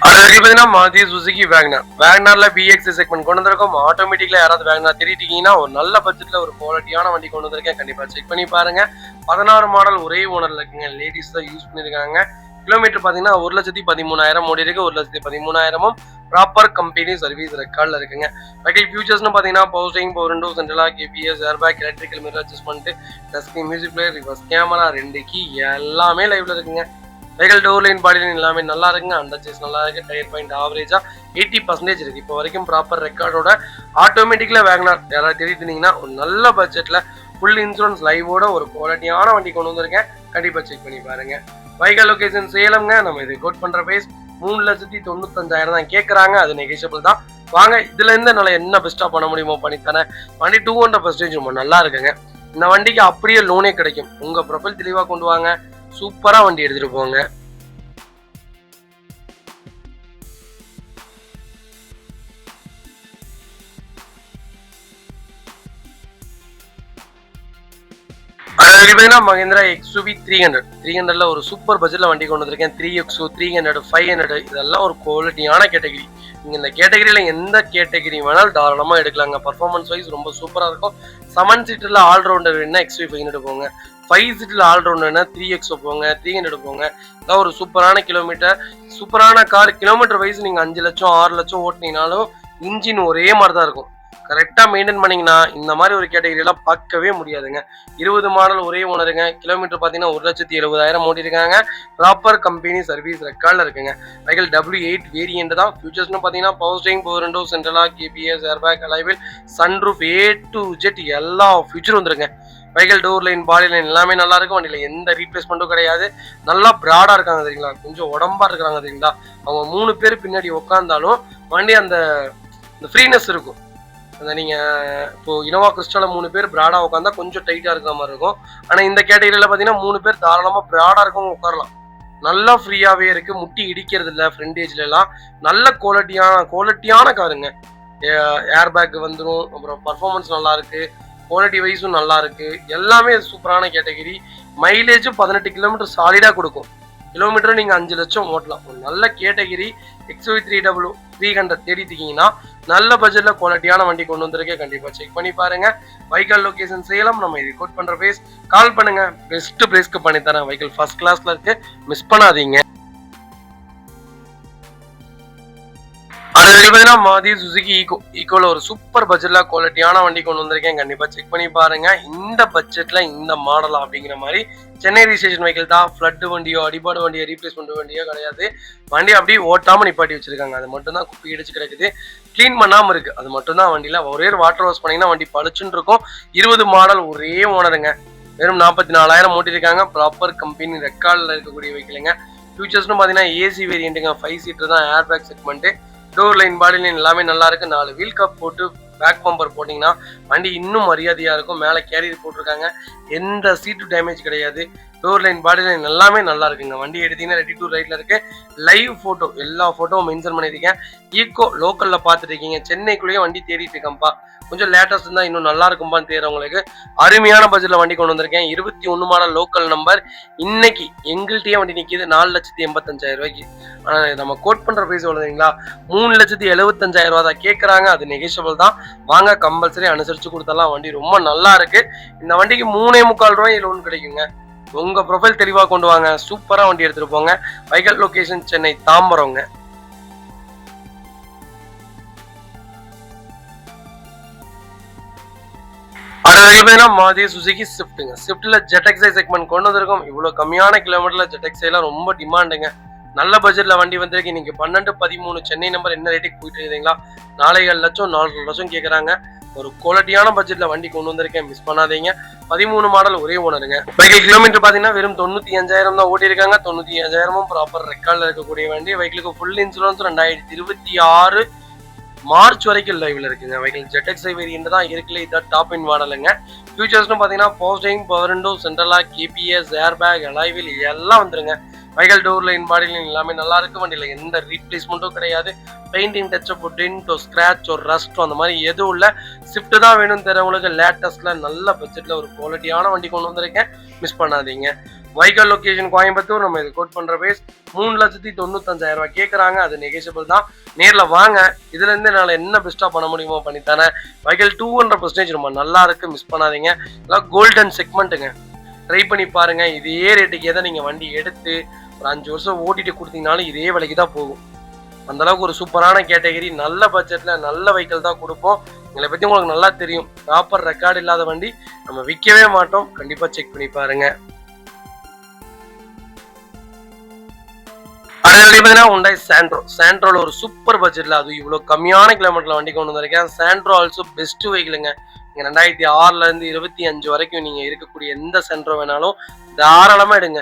அதுக்கு பார்த்தீங்கன்னா மாருதி சுசுகி வேகனர். வேகனர்ல பிஎக்ஸ் செக்மெண்ட் கொண்டு வந்திருக்கோம். ஆட்டோமேட்டிக்ல யாராவது வேகனர் தேடிட்டீங்கன்னா ஒரு நல்ல பட்ஜெட்ல ஒரு குவாலிட்டியான வண்டி கொண்டு வந்திருக்கேன். கண்டிப்பா செக் பண்ணி பாருங்க. 16 மாடல் ஒரே ஓனர்ல இருக்குங்க. லேடிஸ் தான் யூஸ் பண்ணிருக்காங்க. கிலோமீட்டர் பாத்தீங்கன்னா 1,13,000 ஓடி இருக்கு. 1,13,000 ப்ராப்பர் கம்பெனி சர்வீஸ் ரெக்கார்ட்ல இருக்குங்க. வெஹிக்கிள் ஃபியூச்சர்ஸ்னு பாத்தீங்கன்னா power steering, power window, central lock, ABS, airbag, electrical mirror adjustment, touch screen, music player, reverse camera, 2 key எல்லாமே லைவ்ல இருக்குங்க. Vehicle door line, body line எல்லாமே நல்லா இருக்குங்க. அண்டர் சேஸ் நல்லா இருக்கு. டயர் பாயிண்ட் ஆவரேஜா 80% இருக்கு. இப்போ வரைக்கும் ப்ராப்பர் ரெக்கார்டோட ஆட்டோமேட்டிக்ல வேகனர் யாராவது தெரிவித்தீங்கன்னா ஒரு நல்ல பட்ஜெட்ல ஃபுல் இன்சூரன்ஸ் லைவோட ஒரு குவாலிட்டியான வண்டி கொண்டு வந்திருக்கேன். கண்டிப்பா செக் பண்ணி பாருங்க. வைக்கல் லொகேஷன் சேலம்ங்க. நம்ம இது கோட் பண்ற பேஸ் 3,95,000 தான் கேட்கறாங்க. அது நெகோஷியபிள் தான். வாங்க, இதுல இருந்து என்னால என்ன பெஸ்டா பண்ண முடியுமோ பண்ணித்தரேன். வண்டி 200% ரொம்ப நல்லா இருக்குங்க. இந்த வண்டிக்கு அப்படியே லோனே கிடைக்கும். உங்க ப்ரொஃபைல் தெளிவா கொண்டு வாங்க. சூப்பரா வண்டி எடுத்துட்டு போங்க. மஹிந்திரா XUV 300ல ஒரு சூப்பர் பட்ஜெட்ல வண்டி கொண்டு வந்திருக்கேன். 3XO, 300, 500 இதெல்லாம் ஒரு குவாலிட்டியான கேட்டகரி. நீங்க இந்த கேட்டகரியில எந்த கேட்டகரி வேணாலும் தாராளமா எடுக்கலாங்க. பர்ஃபார்மன்ஸ் வைஸ் ரொம்ப சூப்பரா இருக்கும். 7 சீட்டர்ல ஆல்ரவுண்டர் வேணும்னா XUV 500 போங்க. 5 சீட்ல ஆல்ரவுண்டர் வேணா 3XO போங்க, 300 போங்க. இதான் ஒரு சூப்பரான கிலோமீட்டர், சூப்பரான கார். கிலோமீட்டர் வைஸ் நீங்க 5 லட்சம் 6 லட்சம் ஓட்டினீங்கனாலும் இன்ஜின் ஒரே மாதிரி தான் இருக்கும். கரெக்டா மெயின்டைன் பண்ணீங்கன்னா இந்த மாதிரி ஒரு கேட்டகரி எல்லாம் பார்க்கவே முடியாதுங்க. 20 மாடல் ஒரே ஓனருங்க. கிலோமீட்டர் பார்த்தீங்கன்னா 1,70,000 ஓடி இருக்காங்க. ப்ராப்பர் கம்பெனி சர்வீஸ் ரெக்கார்ட்ல இருக்குங்க. வெஹிக்கிள் W8 வேரியன்ட் தான். ஃபியூச்சர்ஸ்னு பார்த்தீங்கன்னா power steering, power window, central lock, ABS, airbag, alloy wheel, sunroof, A to Z எல்லா ஃபியூச்சரும் வந்துருங்க. Vehicle door line, body line எல்லாமே நல்லா இருக்கும். வண்டியில எந்த ரீப்ளேஸ்மெண்ட்டும் கிடையாது. நல்லா பிராடா இருக்காங்க தெரியுங்களா, கொஞ்சம் உடம்பா இருக்கிறாங்க தெரியுங்களா. அவங்க 3 பேர் பின்னாடி உட்காந்தாலும் வண்டி அந்த ஃப்ரீனஸ் இருக்கும். அந்த நீங்க இப்போ இனோவா கிறிஸ்டால 3 பேர் பிராடா உட்காந்தா கொஞ்சம் டைட்டா இருக்கிற மாதிரி இருக்கும். ஆனா இந்த கேட்டகரியில பாத்தீங்கன்னா 3 பேர் தாராளமா பிராடா இருக்கவங்க உட்காரலாம். நல்லா ஃப்ரீயாவே இருக்கு. முட்டி இடிக்கிறது இல்ல. ஃப்ரண்டேஜ்ல எல்லாம் நல்ல குவாலிட்டியான காருங்க. ஏர்பேக் வந்துடும். அப்புறம் பர்ஃபார்மன்ஸ் நல்லா இருக்கு. குவாலிட்டி வைஸும் நல்லா இருக்கு. எல்லாமே சூப்பரான கேட்டகரி. மைலேஜும் 18 கிலோமீட்டர் சாலிடா கொடுக்கும். கிலோமீட்டரும் நீங்க 5 லட்சம் ஓட்டலாம். ஒரு நல்ல கேட்டகரி. XUV 300 தேடிட்டீங்கன்னா நல்ல பட்ஜெட்ல குவாலிட்டியான வண்டி கொண்டு வந்திருக்கேன். கண்டிப்பா செக் பண்ணி பாருங்க. வைக்கல் லொகேஷன் சேலம். நம்ம இது கோட் பண்ற பேஸ் கால் பண்ணுங்க. பெஸ்ட் பிரைஸ்க்கு பண்ணி தரேன். வைக்கல் ஃபர்ஸ்ட் கிளாஸ்ல இருக்கு. மிஸ் பண்ணாதீங்க. மாருதி சுசுகி ஈகோல ஒரு சூப்பர் பட்ஜெட்ல குவாலிட்டியான வண்டி கொண்டு வந்திருக்கேன். கண்டிப்பா செக் பண்ணி பாருங்க. இந்த பட்ஜெட்ல இந்த மாடலா அப்படிங்கிற மாதிரி சென்னை ரிஜிஸ்ட்ரேஷன் வெஹிக்கிள் தான். ஃபிளட் வண்டியோ அடிபாடு வண்டியோ ரீப்ளேஸ்மெண்ட் வண்டியோ கிடையாது. வண்டி அப்படியே ஓட்டாம நிப்பாட்டி வச்சிருக்காங்க. அது மட்டும் தான் குப்பி இடிச்சு கிடக்குது. கிளீன் பண்ணாம இருக்கு. அது மட்டும் தான் வண்டியில. ஒரே வாட்டர் வாஷ் பண்ணீங்கன்னா வண்டி பளிச்சுன்னு இருக்கும். 20 மாடல் ஒரே ஓனருங்க. வெறும் 44,000 ஓட்டிருக்காங்க. ப்ராப்பர் கம்பெனி ரெக்கார்ட்ல இருக்கக்கூடிய வெஹிக்கிளுங்க. ஃபியூச்சர்ஸ்னு பாத்தீங்கன்னா ஏசி வேரியன்ட்டுங்க. 5 சீட்டர் தான். Airbag segment, door line, body line எல்லாமே நல்லா இருக்கு. 4 வீல் கப் போட்டு பேக் பம்பர் போட்டிங்கன்னா வண்டி இன்னும் மரியாதையா இருக்கும். மேலே கேரியர் போட்டிருக்காங்க. எந்த சீட்டு டேமேஜ் கிடையாது. டோர் லைன், பாடி லைன் எல்லாமே நல்லா இருக்குங்க. வண்டி எடுத்தீங்கன்னா ரெடி டு ரைட்ல இருக்கு. லைவ் போட்டோ எல்லா போட்டோவும் மென்ஷன் பண்ணியிருக்கேன். ஈகோ லோக்கல்ல பார்த்துட்டு இருக்கீங்க. சென்னைக்குள்ளேயே வண்டி தேடிட்டு இருக்கேன்ப்பா. கொஞ்சம் லேட்டஸ்ட் இருந்தா இன்னும் நல்லா இருக்கும்பான்னு தேர்றவங்களுக்கு அருமையான பட்ஜெட்ல வண்டி கொண்டு வந்திருக்கேன். 21 மாடல் லோக்கல் நம்பர். இன்னைக்கு எங்கள்கிட்டயே வண்டி நிற்கிது 4,85,000 ரூபாய்க்கு. நம்ம கோட் பண்ற பிரைஸ் எவ்வளவுங்களா, 3,75,000 ரூபா தான் கேட்கறாங்க. அது நெகோஷியபிள் தான். வாங்க, கம்பல்சரி அனுசரிச்சு கொடுத்தலாம். வண்டி ரொம்ப நல்லா இருக்கு. இந்த வண்டிக்கு 3.25 ரூபாய் லோன் கிடைக்குங்க. உங்க ப்ரொஃபைல் தெளிவா கொண்டு வாங்க. சூப்பரா வண்டி எடுத்துட்டு போங்க. வைக்கல் லொகேஷன் சென்னை தாம்பரம்ங்க. மாதி சுசுகி ஸ்விஃப்ட்டுங்க. ஸ்விஃப்ட்ல ஜெட்எக்ஸை செக்மெண்ட் கொண்டு வந்திருக்கோம். இவ்வளவு கம்மியான கிலோமீட்டர்ல ஜெட்எக்ஸை எல்லாம் ரொம்ப டிமாண்டுங்க. நல்ல பட்ஜெட்ல வண்டி வந்திருக்கு. நீங்க 12, 13 சென்னை நம்பர் என்ன ரேட்டுக்கு போயிட்டு இருக்கீங்களா? 4.5 லட்சம் 4 லட்சம் கேட்கறாங்க. ஒரு குவாலிட்டியான பட்ஜெட்ல வண்டி கொண்டு வந்திருக்கேன், மிஸ் பண்ணாதீங்க. 13 மாடல் ஒரே ஓனருங்க. வெஹிக்கிள் கிலோமீட்டர் பாத்தீங்கன்னா வெறும் 95,000 தான் ஓட்டி இருக்காங்க. 95,000 ப்ராப்பர் ரெக்கார்ட்ல இருக்கக்கூடிய வண்டி. வெஹிக்கிளுக்கு ஃபுல் இன்சூரன்ஸ் 2026 மார்ச் வரைக்கும் லைவ்ல இருக்குங்க. வெஹிக்கிள் ஜெட்எக்ஸை வேரியன்ட் தான் இருக்குல்ல, இதான் டாப் இன் மாடலுங்க. ஃபியூச்சர்ஸ்னு பாத்தீங்கன்னா போஸ்டிங், பவர் விண்டோ, சென்ட்ரல் லாக், கேபிஎஸ், ஏர் பேக், அலாய் வீல் எல்லாம் வந்துருங்க. Vehicle door line, body line எல்லாமே நல்லா இருக்கு. வண்டியில எந்த ரீப்ளேஸ்மெண்ட்டும் கிடையாது. Painting, touch up, dent, scratch, ஒரு ரஸ்ட் அந்த மாதிரி எதுவும் இல்லை. ஸ்விஃப்ட் தான் வேணும்னு தரவங்களுக்கு லேட்டஸ்ட்ல நல்ல பட்ஜெட்ல ஒரு குவாலிட்டியான வண்டி கொண்டு வந்திருக்கேன், மிஸ் பண்ணாதீங்க. Vehicle location Coimbatore. நம்ம இது கோட் பண்ற பேஸ் 3,95,000 கேட்கறாங்க. அது நெகோஷியபிள் தான். நேர்ல வாங்க. இதுல இருந்து என்னால என்ன பெஸ்டா பண்ண முடியுமோ பண்ணித்தானே. வெஹிக்கிள் 200% ரொம்ப நல்லா இருக்கு, மிஸ் பண்ணாதீங்க. எல்லாம் கோல்டன் செக்மெண்ட்டுங்க. ட்ரை பண்ணி பாருங்க. இதே ரேட்டுக்கு எதை நீங்க வண்டி எடுத்து ஒரு 5 வருஷம் ஓட்டிட்டு கொடுத்தீங்கனாலும் இதே விலைக்கு தான் போகும். அந்த அளவுக்கு ஒரு சூப்பரான கேட்டகரி, நல்ல பட்ஜெட்ல நல்ல வெஹிக்கிள் தான் கொடுப்போம். எங்களை பத்தி உங்களுக்கு நல்லா தெரியும். ப்ராப்பர் ரெக்கார்டு இல்லாத வண்டி நம்ம விற்கவே மாட்டோம். கண்டிப்பா செக் பண்ணி பாருங்க. ஹுண்டாய் சாண்ட்ரோ. சாண்ட்ரோல ஒரு சூப்பர் பட்ஜெட்ல, அது இவ்வளவு கம்மியான கிலோமீட்டர்ல வண்டி கொண்டு வந்திருக்கேன். சாண்ட்ரோ ஆல்சோ பெஸ்ட் வெஹிக்கிளுங்க. நீங்க 2006ல இருந்து 25 வரைக்கும் நீங்க இருக்கக்கூடிய எந்த சாண்ட்ரோ வேணாலும் தாராளமா எடுங்க.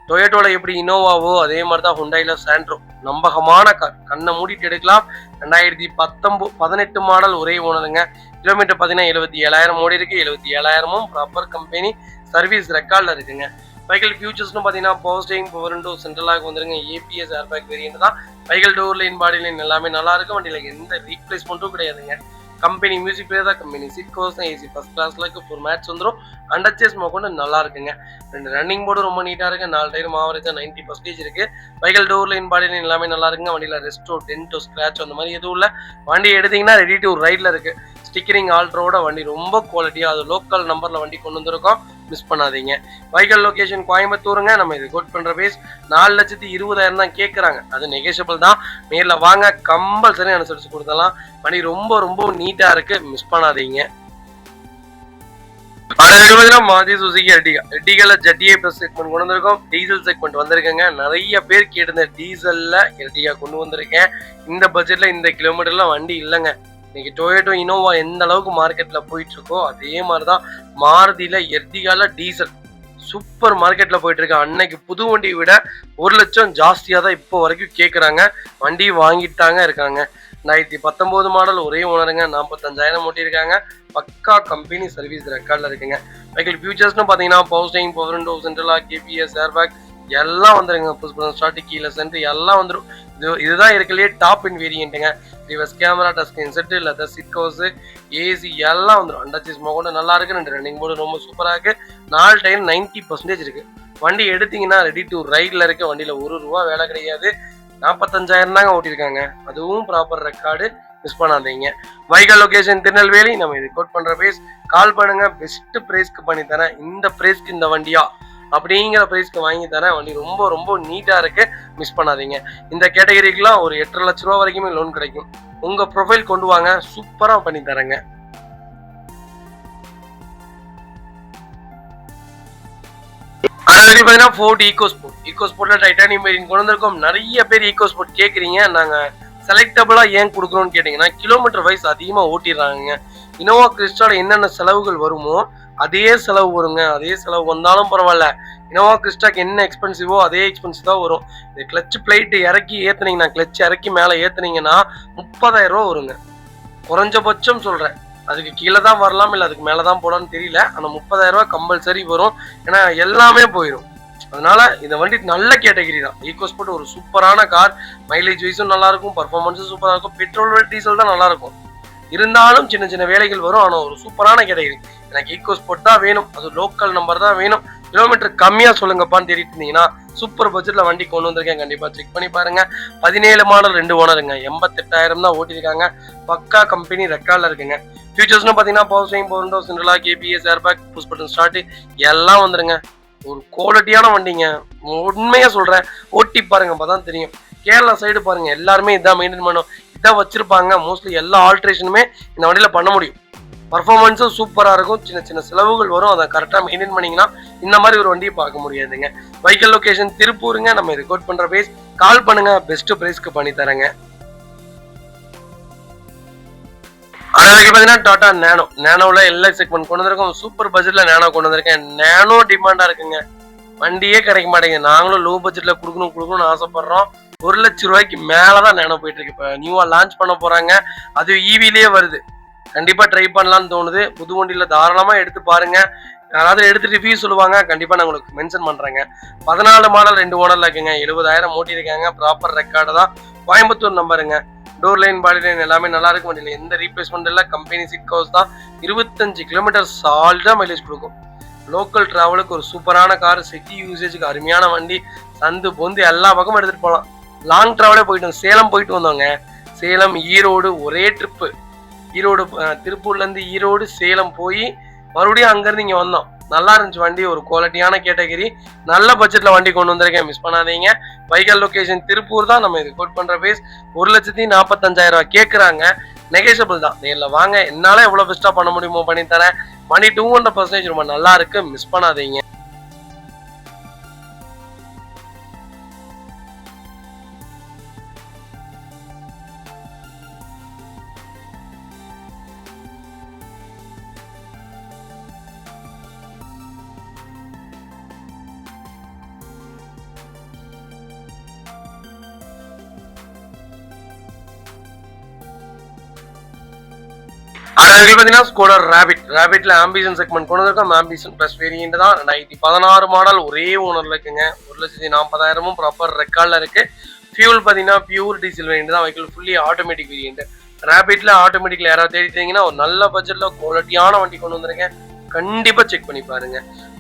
டொயோட்டோல எப்படி இனோவாவோ அதே மாதிரி தான் ஹுண்டாயில சாண்ட்ரோ. நம்பகமான கார், கண்ணை மூடிட்டு எடுக்கலாம். 2018 மாடல் ஒரே ஓனருங்க. கிலோமீட்டர் பாத்தீங்கன்னா 77,000 ஓடி இருக்கு. 77,000 ப்ராப்பர் கம்பெனி சர்வீஸ் ரெக்கார்ட்ல இருக்குங்க. வெஹிக்கிள் ஃபியூச்சர்ஸ்னு பாத்தீங்கன்னா power steering, power window, central lock வந்துருங்க. ஏபிஎஸ், ஏர் பேக் வேரியன்ட் தான். Vehicle door line, body line எல்லாமே நல்லா இருக்கு. வண்டியில எந்த ரீப்ளேஸ்மெண்ட்டும் கிடையாதுங்க. கம்பெனி மியூசிக் பிளேயர் தான். கம்பெனி சீட் கவர்ஸ் தான். ஏசி ஃபர்ஸ்ட் கிளாஸ்ல இருக்கு. 4 மேட்ச் வந்துடும். அண்டர்ச்சேஸ் கொண்டு நல்லா இருக்குங்க. 2 ரன்னிங் போர்டு ரொம்ப நீட்டா இருக்கு. 4 டயரும் ஆவரேஜா 90% இருக்கு. Vehicle door line, body line எல்லாமே நல்லா இருக்குங்க. வண்டியில ரெஸ்டோ, டென்டோ, ஸ்கிராச் அந்த மாதிரி எதுவும் இல்லை. வண்டி எடுத்தீங்கன்னா ரெடி டு ரைட்ல இருக்கு. ஸ்டிக்கரிங் ஆல்ட்ரோட வண்டி ரொம்ப குவாலிட்டியா, அது லோக்கல் நம்பர்ல வண்டி கொண்டு வந்திருக்கோம், மிஸ் பண்ணாதீங்க. வெஹிக்கிள் லொகேஷன் கோயம்புத்தூருங்க. நம்ம இது கோட் பண்ற பேஸ் 4,20,000 தான் கேட்கறாங்க. அது நெகோஷியபிள் தான். நேர்ல வாங்க, கம்பல்சரி அனுசரிச்சு கொடுத்தலாம். வண்டி ரொம்ப ரொம்ப நீட்டா இருக்கு, மிஸ் பண்ணாதீங்க. Maruti Suzuki Ertiga. எர்டிகால ஜெட்ஏ பிளஸ் செக்மெண்ட் கொண்டு வந்திருக்கோம். டீசல் செக்மெண்ட் வந்திருக்கேங்க. நிறைய பேர் கேட்டிருந்த டீசல்ல எர்டிகா கொண்டு வந்திருக்கேன். இந்த பட்ஜெட்ல இந்த கிலோமீட்டர்ல வண்டி இல்லைங்க. இன்னைக்கு டொயோட்டோ இனோவா எந்த அளவுக்கு மார்க்கெட்ல போயிட்டு இருக்கோ அதே மாதிரிதான் மாருதியில எர்டிகால டீசல் சூப்பர் மார்க்கெட்ல போயிட்டு இருக்கு. அன்னைக்கு புது வண்டியை விட 1 லட்சம் ஜாஸ்தியா தான் இப்போ வரைக்கும் கேட்கறாங்க. வண்டி வாங்கிட்டாங்க இருக்காங்க. 2019 மாடல் ஒரே ஓனருங்க. 45,000 ஓட்டியிருக்காங்க. பக்கா கம்பெனி சர்வீஸ் ரெக்கார்ட்ல இருக்குங்க. வெஹிக்கிள் ஃபியூச்சர்ஸ்னு பாத்தீங்கன்னா power steering, power window, central lock, கேபிஎஸ், ஏர் பேக் எல்லாம் வந்துருங்க. ஸ்டார்ட், கீழ சென்டர் எல்லாம் வந்துடும். இதுதான் இருக்கலையே டாப் இன் வேரியன்ட்டுங்க. Reverse camera, touch screen set, leather seat covers, AC எல்லாம் வந்துடும். அண்டர்ச்சேஸ் கூட நல்லா இருக்கு. 2 ரன்னிங் போர்டு ரொம்ப சூப்பரா இருக்கு. 4 டயர் 90% இருக்கு. வண்டி எடுத்தீங்கன்னா ரெடி டு ரைட்ல இருக்கு. வண்டியில ₹1 வேலை கிடையாது. 45,000 தாங்க ஓட்டியிருக்காங்க. அதுவும் ப்ராப்பர் ரெக்கார்டு, மிஸ் பண்ணாதீங்க. Vehicle location Tirunelveli. நம்ம இது கோட் பண்ற பிரைஸ் கால் பண்ணுங்க. பெஸ்ட் பிரைஸ்க்கு பண்ணி தரேன். இந்த பிரைஸ்க்கு இந்த வண்டியா அப்படிங்கிற பிரைஸ்க்கு வாங்கி தரேன். வண்டி ரொம்ப ரொம்ப நீட்டா இருக்கு, மிஸ் பண்ணாதீங்க. இந்த கேட்டகரிக்குலாம் ஒரு 8.5 லட்ச ரூபா வரைக்குமே லோன் கிடைக்கும். உங்க ப்ரொஃபைல் கொண்டு வாங்க, சூப்பரா பண்ணி தரேங்க. ஃபோர்ட் ஈகோஸ்போர்ட்ல டைட்டானியம் வேரியன்ட் கொண்டு வந்திருக்கோம். நிறைய பேர் ஈகோஸ்போர்ட் கேக்குறீங்க. நாங்க செலக்டபிளா ஏன் கொடுக்குறோம்னு கேட்டீங்கன்னா கிலோமீட்டர் வைஸ் அதிகமா ஓட்டிடுறாங்க. இனோவா கிறிஸ்டால என்னென்ன செலவுகள் வருமோ அதே செலவு வருங்க. அதே செலவு வந்தாலும் பரவாயில்ல. இனோவா கிறிஸ்டாக்கு என்ன எக்ஸ்பென்சிவோ அதே எக்ஸ்பென்சிவ் தான் வரும். இது கிளச் பிளேட் இறக்கி ஏத்துனீங்கன்னா, கிளச் இறக்கி மேல ஏத்துனீங்கன்னா 30,000 ரூபா வருங்க. குறைஞ்சபட்சம் சொல்றேன். அதுக்கு கீழே தான் வரலாம், இல்லை அதுக்கு மேலதான் போடான்னு தெரியல. ஆனா 30,000 ரூபாய் கம்பல்சரி வரும். ஏன்னா எல்லாமே போயிடும். அதனால இந்த வண்டி நல்ல கேட்டகரி தான். ஈகோஸ்போர்ட் ஒரு சூப்பரான கார். மைலேஜ் வைஸும் நல்லா இருக்கும், பர்ஃபார்மன்ஸும் சூப்பரா இருக்கும். பெட்ரோல் டீசல் தான் நல்லா இருக்கும். இருந்தாலும் சின்ன சின்ன வேலைகள் வரும். ஆனா ஒரு சூப்பரான கேட்டகரி. எனக்கு ஈகோஸ்போர்ட் தான் வேணும், அது லோக்கல் நம்பர் தான் வேணும், கிலோமீட்டர் கம்மியா சொல்லுங்கப்பான்னு தேடிட்டு இருந்தீங்கன்னா சூப்பர் பட்ஜெட்ல வண்டி கொண்டு வந்திருக்கேன். கண்டிப்பா செக் பண்ணி பாருங்க. 17 மாடல் 2 ஓனருங்க. 88,000 தான் ஓட்டிருக்காங்க. பக்கா கம்பெனி ரெக்கார்ட்ல இருக்குங்க. ஃபியூச்சர்ஸ்னு பாத்தீங்கன்னா power steering, power window, central lock, ABS, air bag, push button start எல்லாம் வந்துருங்க. ஒரு குவாலிட்டியான வண்டிங்க. உண்மையா சொல்றேன், ஓட்டி பாருங்க, அப்பதான் தெரியும். கேரளா சைடு பாருங்க, எல்லாருமே இதான் மெயின்டைன் பண்ணும், இதான் வச்சிருப்பாங்க. மோஸ்ட்லி எல்லா ஆல்ட்ரேஷனுமே இந்த வண்டியில பண்ண முடியும். பர்ஃபார்மன்ஸும் சூப்பரா இருக்கும். சின்ன சின்ன செலவுகள் வரும், அதை கரெக்டா மெயின்டைன் பண்ணீங்கன்னா இந்த மாதிரி ஒரு வண்டியை பார்க்க முடியாதுங்க. வெஹிக்கிள் லொகேஷன் திருப்பூருங்க. நம்ம இது கோட் பண்ற பிரைஸ், கால் பண்ணுங்க, பெஸ்ட் பிரைஸ்க்கு பண்ணி தரேங்க. அதுக்கு பாத்தீங்கன்னா டாடா நேனோ. நேனோல எல்லா செக்மெண்ட் கொண்டு வந்திருக்கோம். சூப்பர் பட்ஜெட்ல நேனோ கொண்டு வந்திருக்கேன். நேனோ டிமாண்டா இருக்குங்க, வண்டியே கிடைக்க மாட்டேங்குது. நாங்களும் லோ பட்ஜெட்ல கொடுக்கணும்னு ஆசைப்படுறோம். 1,00,000 ரூபாய்க்கு மேலதான் நேனோ போயிட்டு இருக்கு. இப்ப நியூவா லான்ச் பண்ண போறாங்க, அது ஈவிலேயே வருது. கண்டிப்பா ட்ரை பண்ணலாம்னு தோணுது. புது வண்டியில தாராளமா எடுத்து பாருங்க. யாராவது எடுத்து ரிவ்யூ சொல்லுவாங்க, கண்டிப்பா நான் உங்களுக்கு மென்ஷன் பண்றேங்க. 14 மாடல் 2 ஓனர்ல இருக்குங்க. 70,000 ஓட்டிருக்காங்க. ப்ராப்பர் ரெக்கார்டு தான். கோயம்புத்தூர் நம்பருங்க. டோர் லைன், பாடி லைன் எல்லாமே நல்லா இருக்கும். வண்டியில எந்த ரீப்ளேஸ்மெண்ட் இல்ல. கம்பெனி சீட் கவர்ஸ் தான். 25 கிலோமீட்டர் சால்டா மைலேஜ் கொடுக்கும். லோக்கல் டிராவலுக்கு ஒரு சூப்பரான கார். சிட்டி யூசேஜுக்கு அருமையான வண்டி. சந்து பொந்து எல்லா பக்கமும் எடுத்துட்டு போகலாம். லாங் டிராவலே போயிட்டு சேலம் போயிட்டு வந்தோங்க. சேலம் ஈரோடு ஒரே ட்ரிப்பு. ஈரோடு திருப்பூர்ல இருந்து ஈரோடு சேலம் போய் மறுபடியும் அங்கிருந்து இங்க வந்தோம். நல்லா இருந்துச்சு வண்டி. ஒரு குவாலிட்டியான கேட்டகரி, நல்ல பட்ஜெட்ல வண்டி கொண்டு வந்திருக்கேன். மிஸ் பண்ணாதீங்க. வெஹிக்கிள் லொகேஷன் திருப்பூர் தான். நம்ம இது கோட் பண்ற பேஸ் 1,45,000 ரூபாய் கேட்கறாங்க. நெகோஷியபிள் தான். நேரில் வாங்க, என்னால எவ்வளவு பெஸ்டா பண்ண முடியுமோ பண்ணி தரேன். வண்டி 200% ரொம்ப நல்லா இருக்கு. மிஸ் பண்ணாதீங்க. அதுக்கு பார்த்தீங்கன்னா ஸ்கோடா ரேபிட். ரேபிட்ல ஆம்பிஷன் செக்மெண்ட் கொண்டு வந்திருக்கோம். ஆம்பிஷன் பிளஸ் வேரியன்ட் தான். 2016 மாடல் ஒரே ஓனர்ல இருக்குங்க. 1,40,000 ப்ராப்பர் ரெக்கார்ட்ல இருக்கு. ஃபியூல் பார்த்தீங்கன்னா பியூர் டீசல் வேரியன்ட் தான். Vehicle fully automatic variant. ரேபிட்ல ஆட்டோமேட்டிக்ல யாராவது தேடிட்டீங்கன்னா ஒரு நல்ல பட்ஜெட்ல குவாலிட்டியான வண்டி கொண்டு வந்திருக்கேன். கண்டிப்பா செக் பண்ணி பாருங்க.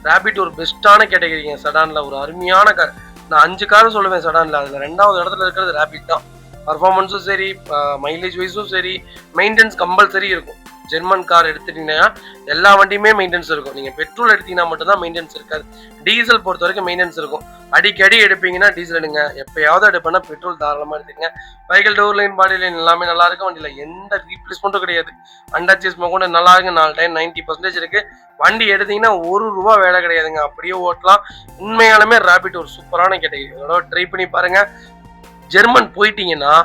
ரேபிட் ஒரு பெஸ்டான கேட்டகரிங்க. சடான்ல ஒரு அருமையான கார். நான் 5 கார் சொல்லுவேன் சடான்ல. அதுல 2வது இடத்துல இருக்கிறது ரேபிட் தான். பர்ஃபார்மன்ஸும் சரி, மைலேஜ் வைஸும் சரி, மெயின்டெனன்ஸ் கம்பல்சரி இருக்கும். ஜெர்மன் கார் எடுத்துட்டீங்கன்னா எல்லா வண்டியுமே மெயின்டெனன்ஸ் இருக்கும். நீங்க பெட்ரோல் எடுத்தீங்கன்னா மட்டும் தான் மெயின்டெனன்ஸ் இருக்காது. டீசல் பொறுத்த வரைக்கும் மெயின்டெனன்ஸ் இருக்கும். அடிக்கடி எடுப்பீங்கன்னா டீசல் எடுங்க. எப்பயாவது எடுப்பேன்னா பெட்ரோல் தாராளமா எடுத்துங்க. Vehicle door line, body line எல்லாமே நல்லா இருக்கும். வண்டியில எந்த ரீப்ளேஸ்மெண்ட்டும் கிடையாது. அண்டர்ச்சேஸ் கூட நல்லா இருக்கு. 4 டைம் 90% இருக்கு. வண்டி எடுத்தீங்கன்னா ₹1 வேலை கிடையாதுங்க. அப்படியே ஓட்டலாம். உண்மையாலுமே ரேபிட் ஒரு சூப்பரான கேட்டகரி. அதோட ட்ரை பண்ணி பாருங்க. ஜெர்மன் போயிட்டீங்கன்னா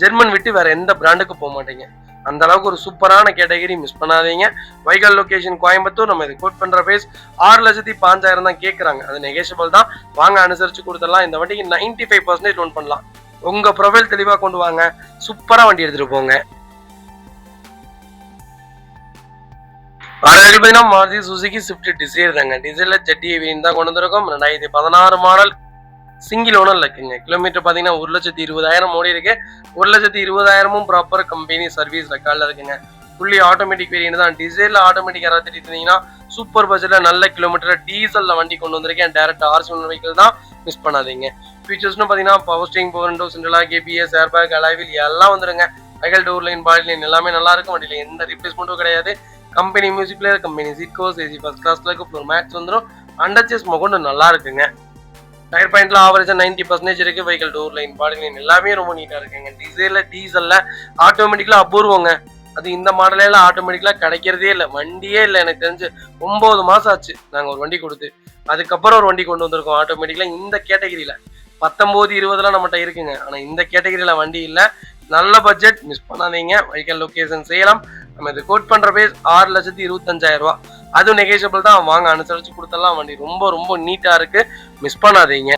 ஜெர்மன் விட்டு வேற எந்த பிராண்டுக்கு போக மாட்டீங்க. அந்த அளவுக்கு ஒரு சூப்பரான கேட்டகரி. மிஸ் பண்ணாதீங்க. Vehicle location Coimbatore. நம்ம இது கோட் பண்ற பிரைஸ் 6,05,000 தான் கேட்கறாங்க. அது நெகோஷியபிள் தான். வாங்க, அனுசரிச்சு கொடுத்துடலாம். இந்த வண்டிக்கு 95% லோன் பண்ணலாம். உங்க ப்ரொஃபைல் தெளிவா கொண்டு வாங்க. சூப்பரா வண்டி எடுத்துட்டு போங்க. அதுக்கு பார்த்தீங்கன்னா மாருதி சுசுகி ஸ்விஃப்ட் டிசைர் தாங்க. டிசைர்ல ZDV தான் கொண்டு வந்திருக்கோம். 2016 மாடல் சிங்கிள் ஓனர்ல இருக்குங்க. கிலோமீட்டர் பாத்தீங்கன்னா 1,20,000 ஓடி இருக்கு. 1,20,000 ப்ராப்பர் கம்பெனி சர்வீஸ் ரெக்கார்ட்ல இருக்குங்க. ஃபுல்லி ஆட்டோமேட்டிக் வேரியன்ட் தான். டீசல்ல ஆட்டோமேட்டிக் யாராவது திட்டிருந்தீங்கன்னா சூப்பர் பட்ஜெட்ல நல்ல கிலோமீட்டர் டீசல்ல வண்டி கொண்டு வந்திருக்கேன். டைரக்ட் RC வெஹிக்கிள் தான். மிஸ் பண்ணாதீங்க. ஃபீச்சர்ஸ்னு பாத்தீங்கன்னா power steering, power window, central ABS, airbag, alloy wheel எல்லாம் வந்துருங்க. Vehicle door line, body line எல்லாமே நல்லா இருக்கும். வண்டியில எந்த ரீப்ளேஸ்மெண்ட்டும் கிடையாது. Company music player, company seat covers, AC first கிளாஸ்ல இருக்கு. ஃப்ளோர் மேட்ஸ் வந்துடும். அண்டர்ச்சேஸ் கொண்டு நல்லா இருக்குங்க. டயர் பாயிண்ட்ல ஆவரேஜா 90% இருக்கு. Vehicle door line, body line எல்லாமே ரொம்ப நீட்டா இருக்குங்க. டீசல்ல ஆட்டோமேட்டிக்கலா அபூர்வங்க. அது இந்த மாடல ஆட்டோமேட்டிக்கலா கிடைக்கிறதே இல்லை. வண்டியே இல்லை. எனக்கு தெரிஞ்சு 9 மாசம் ஆச்சு நாங்க ஒரு வண்டி கொடுத்து. அதுக்கப்புறம் ஒரு வண்டி கொண்டு வந்திருக்கோம் ஆட்டோமேட்டிக்கலா இந்த கேட்டகரியில. 19, 20 நம்மகிட்ட இருக்குங்க. ஆனா இந்த கேட்டகரியில வண்டி இல்ல. நல்ல பட்ஜெட். மிஸ் பண்ணாதீங்க. Vehicle location Salem. நம்ம இது கோட் பண்ற பேஸ் 6,25,000 ரூபாய். அதுவும் நெகோஷியபிள் தான். வாங்க, அனுசரிச்சு கொடுத்தலாம். வண்டி ரொம்ப ரொம்ப நீட்டா இருக்கு. மிஸ் பண்ணாதீங்க.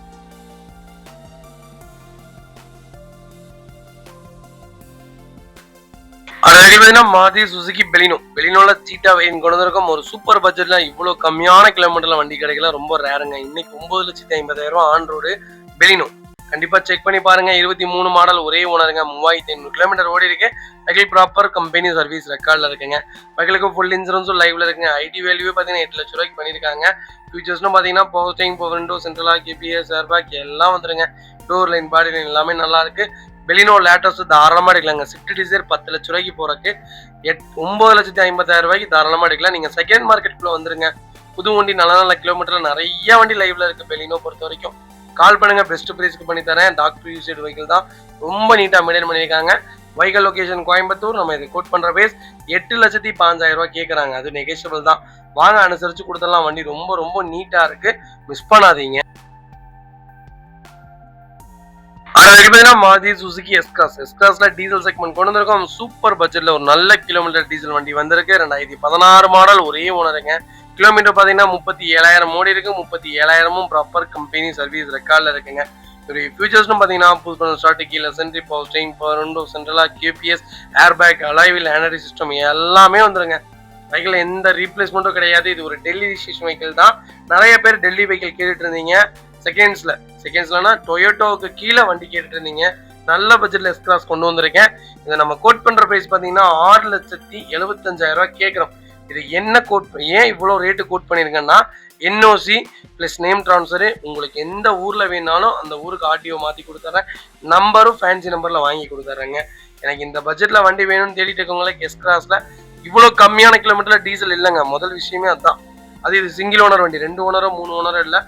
அது மாருதி சுசுகி பெலினோ. பெலினோல சீட்டா வெயின் கொண்டு வந்திருக்கோம். ஒரு சூப்பர் பட்ஜெட்ல இவ்வளவு கம்மியான கிலோமீட்டர்ல வண்டி கிடைக்கல. ரொம்ப ரேருங்க. இன்னைக்கு 9,50,000 ரூபாய் ஆன் ரோடு பெலினோ. கண்டிப்பா செக் பண்ணி பாருங்க. 23 மாடல் ஒரே ஓனருங்க. 3,500 கிலோமீட்டர் ஓடி இருக்கு. வெஹிக்கிள் ப்ராப்பர் கம்பெனி சர்வீஸ் ரெக்கார்ட்ல இருக்குங்க. வெஹிக்கிளுக்கு ஃபுல் இன்சூரன்ஸும் லைவ்ல இருக்குங்க. ஐடி வேல்யூ பாத்தீங்கன்னா 8 லட்சம் ரூபாய்க்கு பண்ணிருக்காங்க. ஃபியூச்சர்ஸ்னு பாத்தீங்கன்னா power steering, power window, central ABS, airbag எல்லாம் வந்துருங்க. டோர் லைன், பாடி லைன் எல்லாமே நல்லா இருக்கு. பெலினோ லேட்டஸ்ட் தாராளமா எடுக்கலாங்க. ஸ்விஃப்ட் டிசைர் 10 லட்சம் ரூபாய்க்கு போறக்கு 9,50,000 ரூபாய்க்கு தாராளமா எடுக்கலாம். நீங்க செகண்ட் மார்க்கெட்டுக்குள்ள வந்துருங்க. புது வண்டி நல்ல நல்ல கிலோமீட்டர்ல நிறைய வண்டி லைவ்ல இருக்கு. பெலினோ பொறுத்த வரைக்கும் கால் பண்ணுங்க. பெஸ்ட் பிரைஸ்க்கு பண்ணி தரேன். டாக்டர் யூசேட் வெஹிக்கிள் தான். ரொம்ப நீட்டா மெயின்டைன் பண்ணியிருக்காங்க. வைகல் லொகேஷன் கோயம்புத்தூர். நம்ம இது கோட் பண்ற பேஸ் 8,15,000 ரூபாய் கேட்கறாங்க. அது நெகோஷியபிள் தான். வாங்க அனுசரிச்சு கொடுத்துடலாம். வண்டி ரொம்ப ரொம்ப நீட்டா இருக்கு, மிஸ் பண்ணாதீங்க. மாருதி சுசுகி எஸ்-கிராஸ்ல டீசல் செக்மெண்ட் கொண்டு வந்திருக்கோம். சூப்பர் பட்ஜெட்ல ஒரு நல்ல கிலோமீட்டர் டீசல் வண்டி வந்திருக்கு. 2016 மாடல், ஒரே ஓனருங்க. கிலோமீட்டர் பாத்தீங்கன்னா 37,000 ஓடி இருக்கு. 37,000 ப்ராப்பர் கம்பெனி சர்வீஸ் ரெக்கார்ட்ல இருக்குங்க. ஒரு ஃபியூச்சர்ஸ்னு பாத்தீங்கன்னா புது start keyless entry power steering, power window, சென்ட்ரலா, கேபிஎஸ், air bag, alloy wheel, Android system எல்லாமே வந்துருங்க. வெஹிக்கிள் எந்த ரீப்ளேஸ்மெண்ட்டும் கிடையாது. இது ஒரு டெல்லி ரிஜிஸ்ட்ரேஷன் வெஹிக்கிள் தான். நிறைய பேர் டெல்லி வெஹிக்கிள் கேட்டுட்டு இருந்தீங்க. செகண்ட்ஸ்லனா டொயோட்டோவுக்கு கீழே வண்டி கேட்டுட்டு இருந்தீங்க. நல்ல பட்ஜெட்ல எஸ்-கிராஸ் கொண்டு வந்திருக்கேன். இதை நம்ம கோட் பண்ற பிரைஸ் பாத்தீங்கன்னா 6,75,000 ரூபாய் கேட்கிறோம். இது என்ன கோட், ஏன் இவ்வளவு ரேட்டு கோட் பண்ணிருக்கேன்னா, என்ஓசி பிளஸ் நேம் டிரான்ஸ்ஃபர். உங்களுக்கு எந்த ஊர்ல வேணாலும் அந்த ஊருக்கு ஆர்டிஓ மாத்தி கொடுத்துறேன். நம்பரும் ஃபேன்சி நம்பர்ல வாங்கி கொடுத்துறேங்க. எனக்கு இந்த பட்ஜெட்ல வண்டி வேணும்னு தேடிட்டு இருக்கவங்களுக்கு எஸ்-கிராஸ்ல இவ்வளவு கம்மியான கிலோமீட்டர்ல டீசல் இல்லைங்க. முதல் விஷயமே அதுதான். அது இது சிங்கிள் ஓனர் வண்டி, 2 ஓனரோ 3 ஓனரோ இல்ல,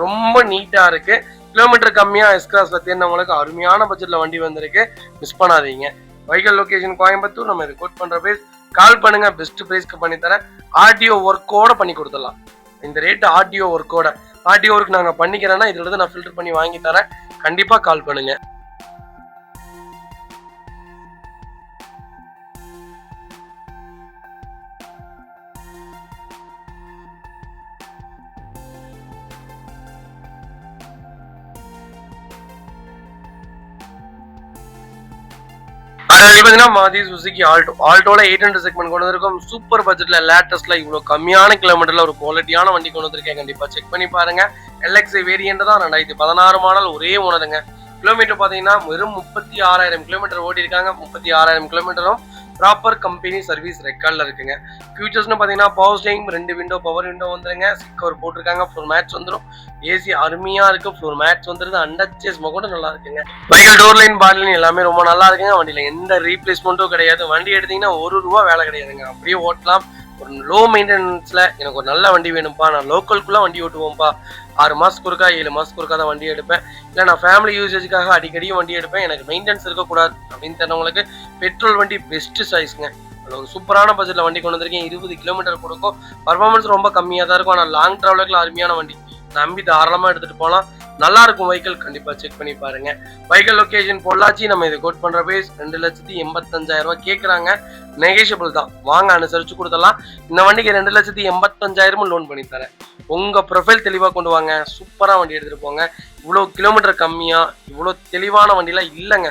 ரொம்ப நீட்டா இருக்கு. கிலோமீட்டர் கம்மியா எஸ்-கிராஸ்ல தேர்ந்தவங்களுக்கு அருமையான பட்ஜெட்ல வண்டி வந்திருக்கு, மிஸ் பண்ணாதீங்க. வைகல் லொகேஷன் கோயம்புத்தூர். நம்ம இது கோட் பண்ற பிரைஸ் கால் பண்ணுங்க, பெஸ்ட் பிரைஸ்க்கு பண்ணி தரேன். ஆர்டிஓ ஒர்க்கோட பண்ணி கொடுத்துடலாம். இந்த ரேட் ஆர்டிஓ ஒர்க்கோட. ஆர்டிஓ ஒர்க் நாங்க பண்ணிக்கிறேன்னா இதுல இருந்து நான் ஃபில்டர் பண்ணி வாங்கி தரேன். கண்டிப்பா கால் பண்ணுங்க. மாருதி சுசுகி ஆல்டோல 800 செக்மெண்ட் கொண்டு வந்திருக்கோம். சூப்பர் பட்ஜெட்ல லேட்டஸ்ட்ல இவ்வளவு கம்மியான கிலோமீட்டர்ல ஒரு குவாலிட்டியான வண்டி கொண்டு வந்திருக்கேன். கண்டிப்பா செக் பண்ணி பாருங்க. எல்எக்ஸ்ஐ வேரியன்ட் தான், 2016 மாடல், ஒரே ஓனருங்க. கிலோமீட்டர் பாத்தீங்கன்னா வெறும் 36,000 கிலோமீட்டர் ஓடி இருக்காங்க. 36,000 கிலோமீட்டரும் ப்ராப்பர் கம்பெனி சர்வீஸ் ரெக்கார்ட்ல இருக்குங்க. ஃபியூச்சர்ஸ்னு பாத்தீங்கன்னா power steering, 2 window, power window வந்துருங்க. சீட் கவர் போட்டிருக்காங்க. ஃப்ளோர் மேட்ஸ் வந்துடும். ஏசி அருமையா இருக்கு. ஃப்ளோர் மேட்ஸ் வந்துருது. அண்டர்ச்சேஸ் கூட நல்லா இருக்குங்க. Vehicle door line, body line எல்லாமே ரொம்ப நல்லா இருக்குங்க. வண்டியில எந்த ரீப்ளேஸ்மெண்ட்டும் கிடையாது. வண்டி எடுத்தீங்கன்னா ₹1 வேலை கிடையாதுங்க. அப்படியே ஓட்டலாம். ஒரு லோ மெயின்டெனன்ஸ்ல எனக்கு ஒரு நல்ல வண்டி வேணும்ப்பா, நான் லோக்கலுக்குள்ள வண்டி ஓட்டுவோம்ப்பா, 6 மாசத்துக்கு ஒருக்கா 7 மாசத்துக்கு ஒருக்கா தான் வண்டி எடுப்பேன், இல்லை நான் ஃபேமிலி யூசேஜுக்காக அடிக்கடியும் வண்டி எடுப்பேன், எனக்கு மெயின்டெனன்ஸ் இருக்கக்கூடாது அப்படின்னு தெரிஞ்சவங்களுக்கு பெட்ரோல் வண்டி பெஸ்ட் சாய்ஸ்ங்க. ஒரு சூப்பரான பட்ஜெட்ல வண்டி கொண்டு வந்திருக்கேன். 20 கிலோமீட்டர் கொடுக்கும். பர்ஃபார்மன்ஸ் ரொம்ப கம்மியாக தான் இருக்கும். ஆனால் லாங் டிராவலுக்குலாம் அருமையான வண்டி, நம்பி தாராளமா எடுத்துட்டு போகலாம். நல்லா இருக்கும் வெஹிக்கிள். கண்டிப்பா செக் பண்ணி பாருங்க. வைகல் லொகேஷன் பொள்ளாச்சி. நம்ம இது கோட் பண்ற பேஸ் 2,85,000 ரூபாய் கேட்கறாங்க. நெகோஷியபிள் தான். வாங்க அனுசரிச்சு கொடுத்துடலாம். இந்த வண்டிக்கு 2,85,000 லோன் பண்ணி தரேன். உங்க ப்ரொஃபைல் தெளிவா கொண்டு வாங்க. சூப்பரா வண்டி எடுத்துட்டு போங்க. இவ்வளவு கிலோமீட்டர் கம்மியா இவ்வளவு தெளிவான வண்டிலாம் இல்லைங்க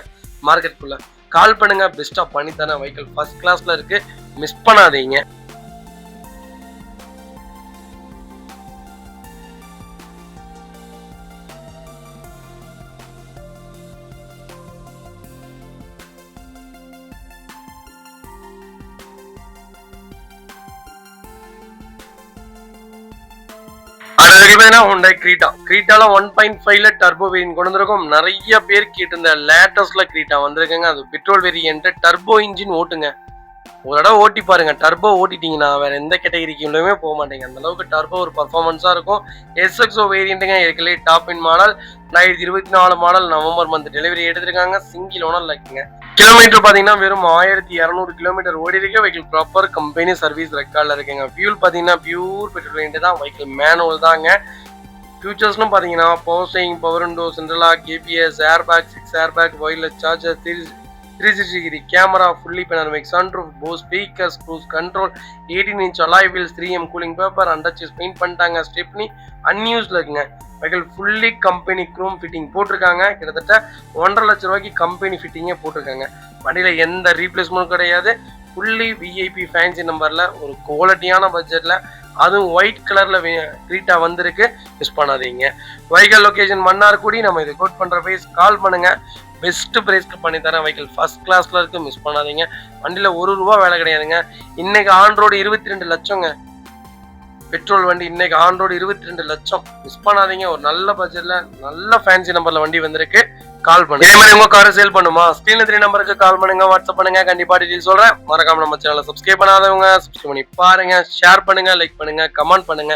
மார்க்கெட்டுக்குள்ள. கால் பண்ணுங்க, பெஸ்டா பண்ணி தரேன். வெஹிக்கிள் ஃபர்ஸ்ட் கிளாஸ்ல இருக்கு, மிஸ் பண்ணாதீங்க. கிரீட்டால 1.5ல டர்போ வேரியன்ட் கொண்டு வந்திருக்கோம். நிறைய பேர் கேட்டு இந்த லேட்டஸ்ட்ல கிரீட்டா வந்திருக்குங்க. அது பெட்ரோல் வேரியன்ட், டர்போ இன்ஜின் ஓட்டுங்க. ஒரு தடவை ஓட்டி பாருங்க. டர்போ ஓட்டிட்டீங்கன்னா வேற எந்த கேட்டகரிக்குள்ளயுமே போக மாட்டீங்க. அந்த அளவுக்கு டர்போ ஒரு பர்ஃபார்மன்ஸா இருக்கும். எஸ்எக்ஸோ வேரியன்ட்டுங்க. இருக்கலே top end model. 2024 model November month delivery எடுத்திருக்காங்க. சிங்கிள் ஓனர்ல இருக்குங்க. கிலோமீட்டர் பாத்தீங்கன்னா வெறும் 1,200 கிலோமீட்டர் ஓடி இருக்கு. வெஹிக்கிள் ப்ராப்பர் கம்பெனி சர்வீஸ் ரெக்கார்ட்ல இருக்குங்க. ஃபியூல் பாத்தீங்கன்னா பியூர் பெட்ரோல் வேரியன்ட் தான். வெஹிக்கிள் மேனுவல் தாங்க. ஃபியூச்சர்ஸ்னு பாத்தீங்கன்னா பவர் ஸ்டீரிங், பவர் விண்டோ, சென்ட்ரலா, கேபிஎஸ், air bag, 6 air bag, wireless charger, 360 degree camera, fully panoramic sunroof, Bose speakers, cruise control, 18 inch alloy wheels, 3M cooling paper, அண்டர்ச்சேஸ் paint பண்ணிட்டாங்க. Stepney அன்யூஸ்ல இருக்குங்க. Vehicle fully company Chrome fitting போட்டிருக்காங்க. கிட்டத்தட்ட 1,50,000 ரூபாய்க்கு company ஃபிட்டிங்கே போட்டிருக்காங்க. வண்டியில எந்த ரீப்ளேஸ்மெண்ட்டும் கிடையாது. ஃபுல்லி விஐபி ஃபேன்சி நம்பர்ல ஒரு குவாலிட்டியான பட்ஜெட்ல, அதுவும் ஒயிட் கலர்ல கிரீட்டா வந்திருக்கு, மிஸ் பண்ணாதீங்க. வைகல் லொகேஷன் மன்னார்குடி. நம்ம இது கோட் பண்ற பிரைஸ் கால் பண்ணுங்க, பெஸ்ட் பிரைஸ்க்கு பண்ணி தரேன். வெஹிக்கிள் ஃபர்ஸ்ட் கிளாஸ்ல இருக்கு, மிஸ் பண்ணாதீங்க. வண்டியில ₹1 வேலை கிடையாதுங்க. இன்னைக்கு ஆன் ரோடு 22 லட்சங்க. பெட்ரோல் வண்டி இன்னைக்கு ஆன் ரோடு 22 லட்சம். மிஸ் பண்ணாதீங்க. ஒரு நல்ல பட்ஜெட்ல நல்ல ஃபேன்சி நம்பர்ல வண்டி வந்திருக்கு. கால் பண்ணுங்க. இதே மாதிரி உங்க காரை சேல் பண்ணுமா, ஸ்கிரீன்ல 3 நம்பருக்கு கால் பண்ணுங்க, வாட்ஸ்அப் பண்ணுங்க. கண்டிப்பா டீடைல் சொல்றேன். மறக்காம நம்ம சேனலை சப்ஸ்கிரைப் பண்ணாதவங்க சப்ஸ்கிரைப் பண்ணி பாருங்க. ஷேர் பண்ணுங்க, லைக் பண்ணுங்க, கமெண்ட் பண்ணுங்க.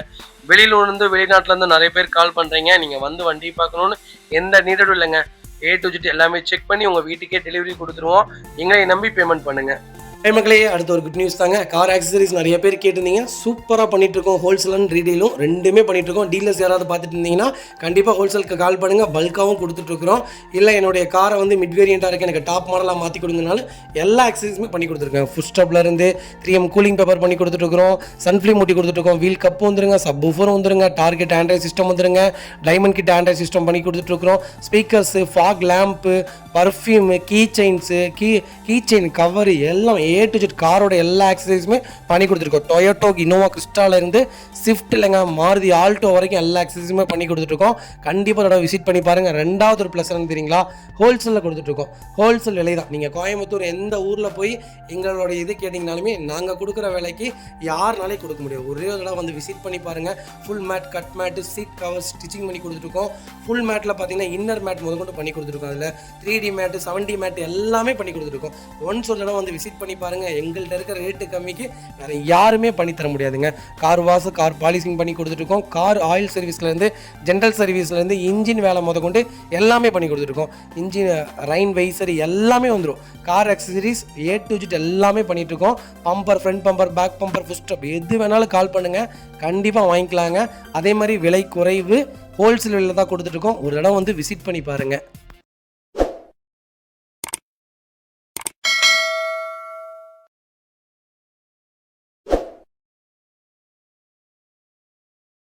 வெளியில இருந்து வெளிநாட்டுல இருந்து நிறைய பேர் கால் பண்றீங்க. நீங்க வந்து வண்டி பார்க்கணும்னு எந்த நீடும் இல்லைங்க. A to Z எல்லாமே செக் பண்ணி உங்கள் வீட்டுக்கே டெலிவரி கொடுத்துருவோம். எங்களை நம்பி பேமெண்ட் பண்ணுங்கள். மக்களே, அடுத்த ஒரு குட் நியூஸ் தாங்க. கார் ஆக்சசரிஸ் நிறைய பேர் கேட்டிருந்தீங்க. சூப்பராக பண்ணிட்டு இருக்கோம். ஹோல்சேல் அண்ட் ரீடெயிலும் ரெண்டுமே பண்ணிட்டு இருக்கோம். டீலர்ஸ் யாராவது பார்த்துட்டு இருந்தீங்கன்னா கண்டிப்பாக ஹோல்சேலுக்கு கால் பண்ணுங்கள். பல்காகவும் கொடுத்துட்ருக்குறோம். இல்லை என்னுடைய காரை வந்து மிட் வேரியண்ட்டாக இருக்குது, எனக்கு டாப் மாடலாக மாற்றி கொடுங்கனாலும் எல்லா ஆக்சசரிஸுமே பண்ணி கொடுத்துருக்கேன். ஃபுட் ஸ்டாப்லேருந்து 3M கூலிங் பேப்பர் பண்ணி கொடுத்துட்ருக்குறோம். சன்ஃப்ளீம் மூட்டி கொடுத்துட்ருக்கோம். வீல் கப் வந்துருங்க, சப் ஊஃபரும் வந்துருங்க, டார்கெட் ஆண்ட்ராய்ட் சிஸ்டம் வந்துருங்க, டைமண்ட் கிட் ஆண்ட்ராய்ட் சிஸ்டம் பண்ணி கொடுத்துட்ருக்குறோம். Speakers, fog lamp, perfume, key chains, key chain cover எல்லாம் A to Z காரோட எல்லா ஆக்சசரிஸுமே பண்ணி கொடுத்துருக்கோம். டொயோட்டோ இனோவா கிறிஸ்டாலேருந்து ஸ்விஃப்ட் இல்லைங்க மாருதி ஆல்டோ வரைக்கும் எல்லா ஆக்சசரிஸுமே பண்ணி கொடுத்துட்ருக்கோம். கண்டிப்பாக அதோட விசிட் பண்ணி பாருங்கள். ரெண்டாவது ஒரு ப்ளஸ் என்ன தெரியுங்களா, ஹோல்சேலில் கொடுத்துட்ருக்கோம். ஹோல்சேல் விலை தான். நீங்கள் கோயம்புத்தூர் எந்த ஊரில் போய் எங்களோட இது கேட்டிங்கனாலுமே நாங்கள் கொடுக்குற விலைக்கு யாருனாலே கொடுக்க முடியும். ஒரே தடவை வந்து விசிட் பண்ணி பாருங்கள். Full mat, cut mat, seat cover stitching பண்ணி கொடுத்துருக்கோம். ஃபுல் மேட்டில் பார்த்தீங்கன்னா இன்னர் மேட் முதற்கொண்டு பண்ணி கொடுத்துருக்கோம். அதில் 3D மேட்டு, 7D மேட்டு எல்லாமே பண்ணி கொடுத்துருக்கோம். ஒன்ஸ் ஒரு தடவை வந்து விசிட் பண்ணி பாருங்கள். எங்கள்கிட்ட இருக்கிற ரேட்டு கம்மிக்கு வேறு யாருமே பண்ணி தர முடியாதுங்க. கார் வாஷ், கார் பாலிசிங் பண்ணி கொடுத்துட்ருக்கோம். கார் ஆயில் சர்வீஸ்லேருந்து, ஜென்ரல் சர்வீஸ்லேருந்து, இன்ஜின் வேலை முதற்கொண்டு எல்லாமே பண்ணி கொடுத்துருக்கோம். இன்ஜின் ரைன் வைசர் எல்லாமே வந்துடும். Car accessories A to Z எல்லாமே பண்ணிகிட்ருக்கோம். Bumper, front bumper, back bumper, foot stop எது வேணாலும் கால் பண்ணுங்கள், கண்டிப்பாக வாங்கிக்கலாங்க. அதே மாதிரி விலை குறைவு, ஹோல்சேல் விலையில் தான் கொடுத்துட்ருக்கோம். ஒரு இடம் வந்து விசிட் பண்ணி பாருங்கள்.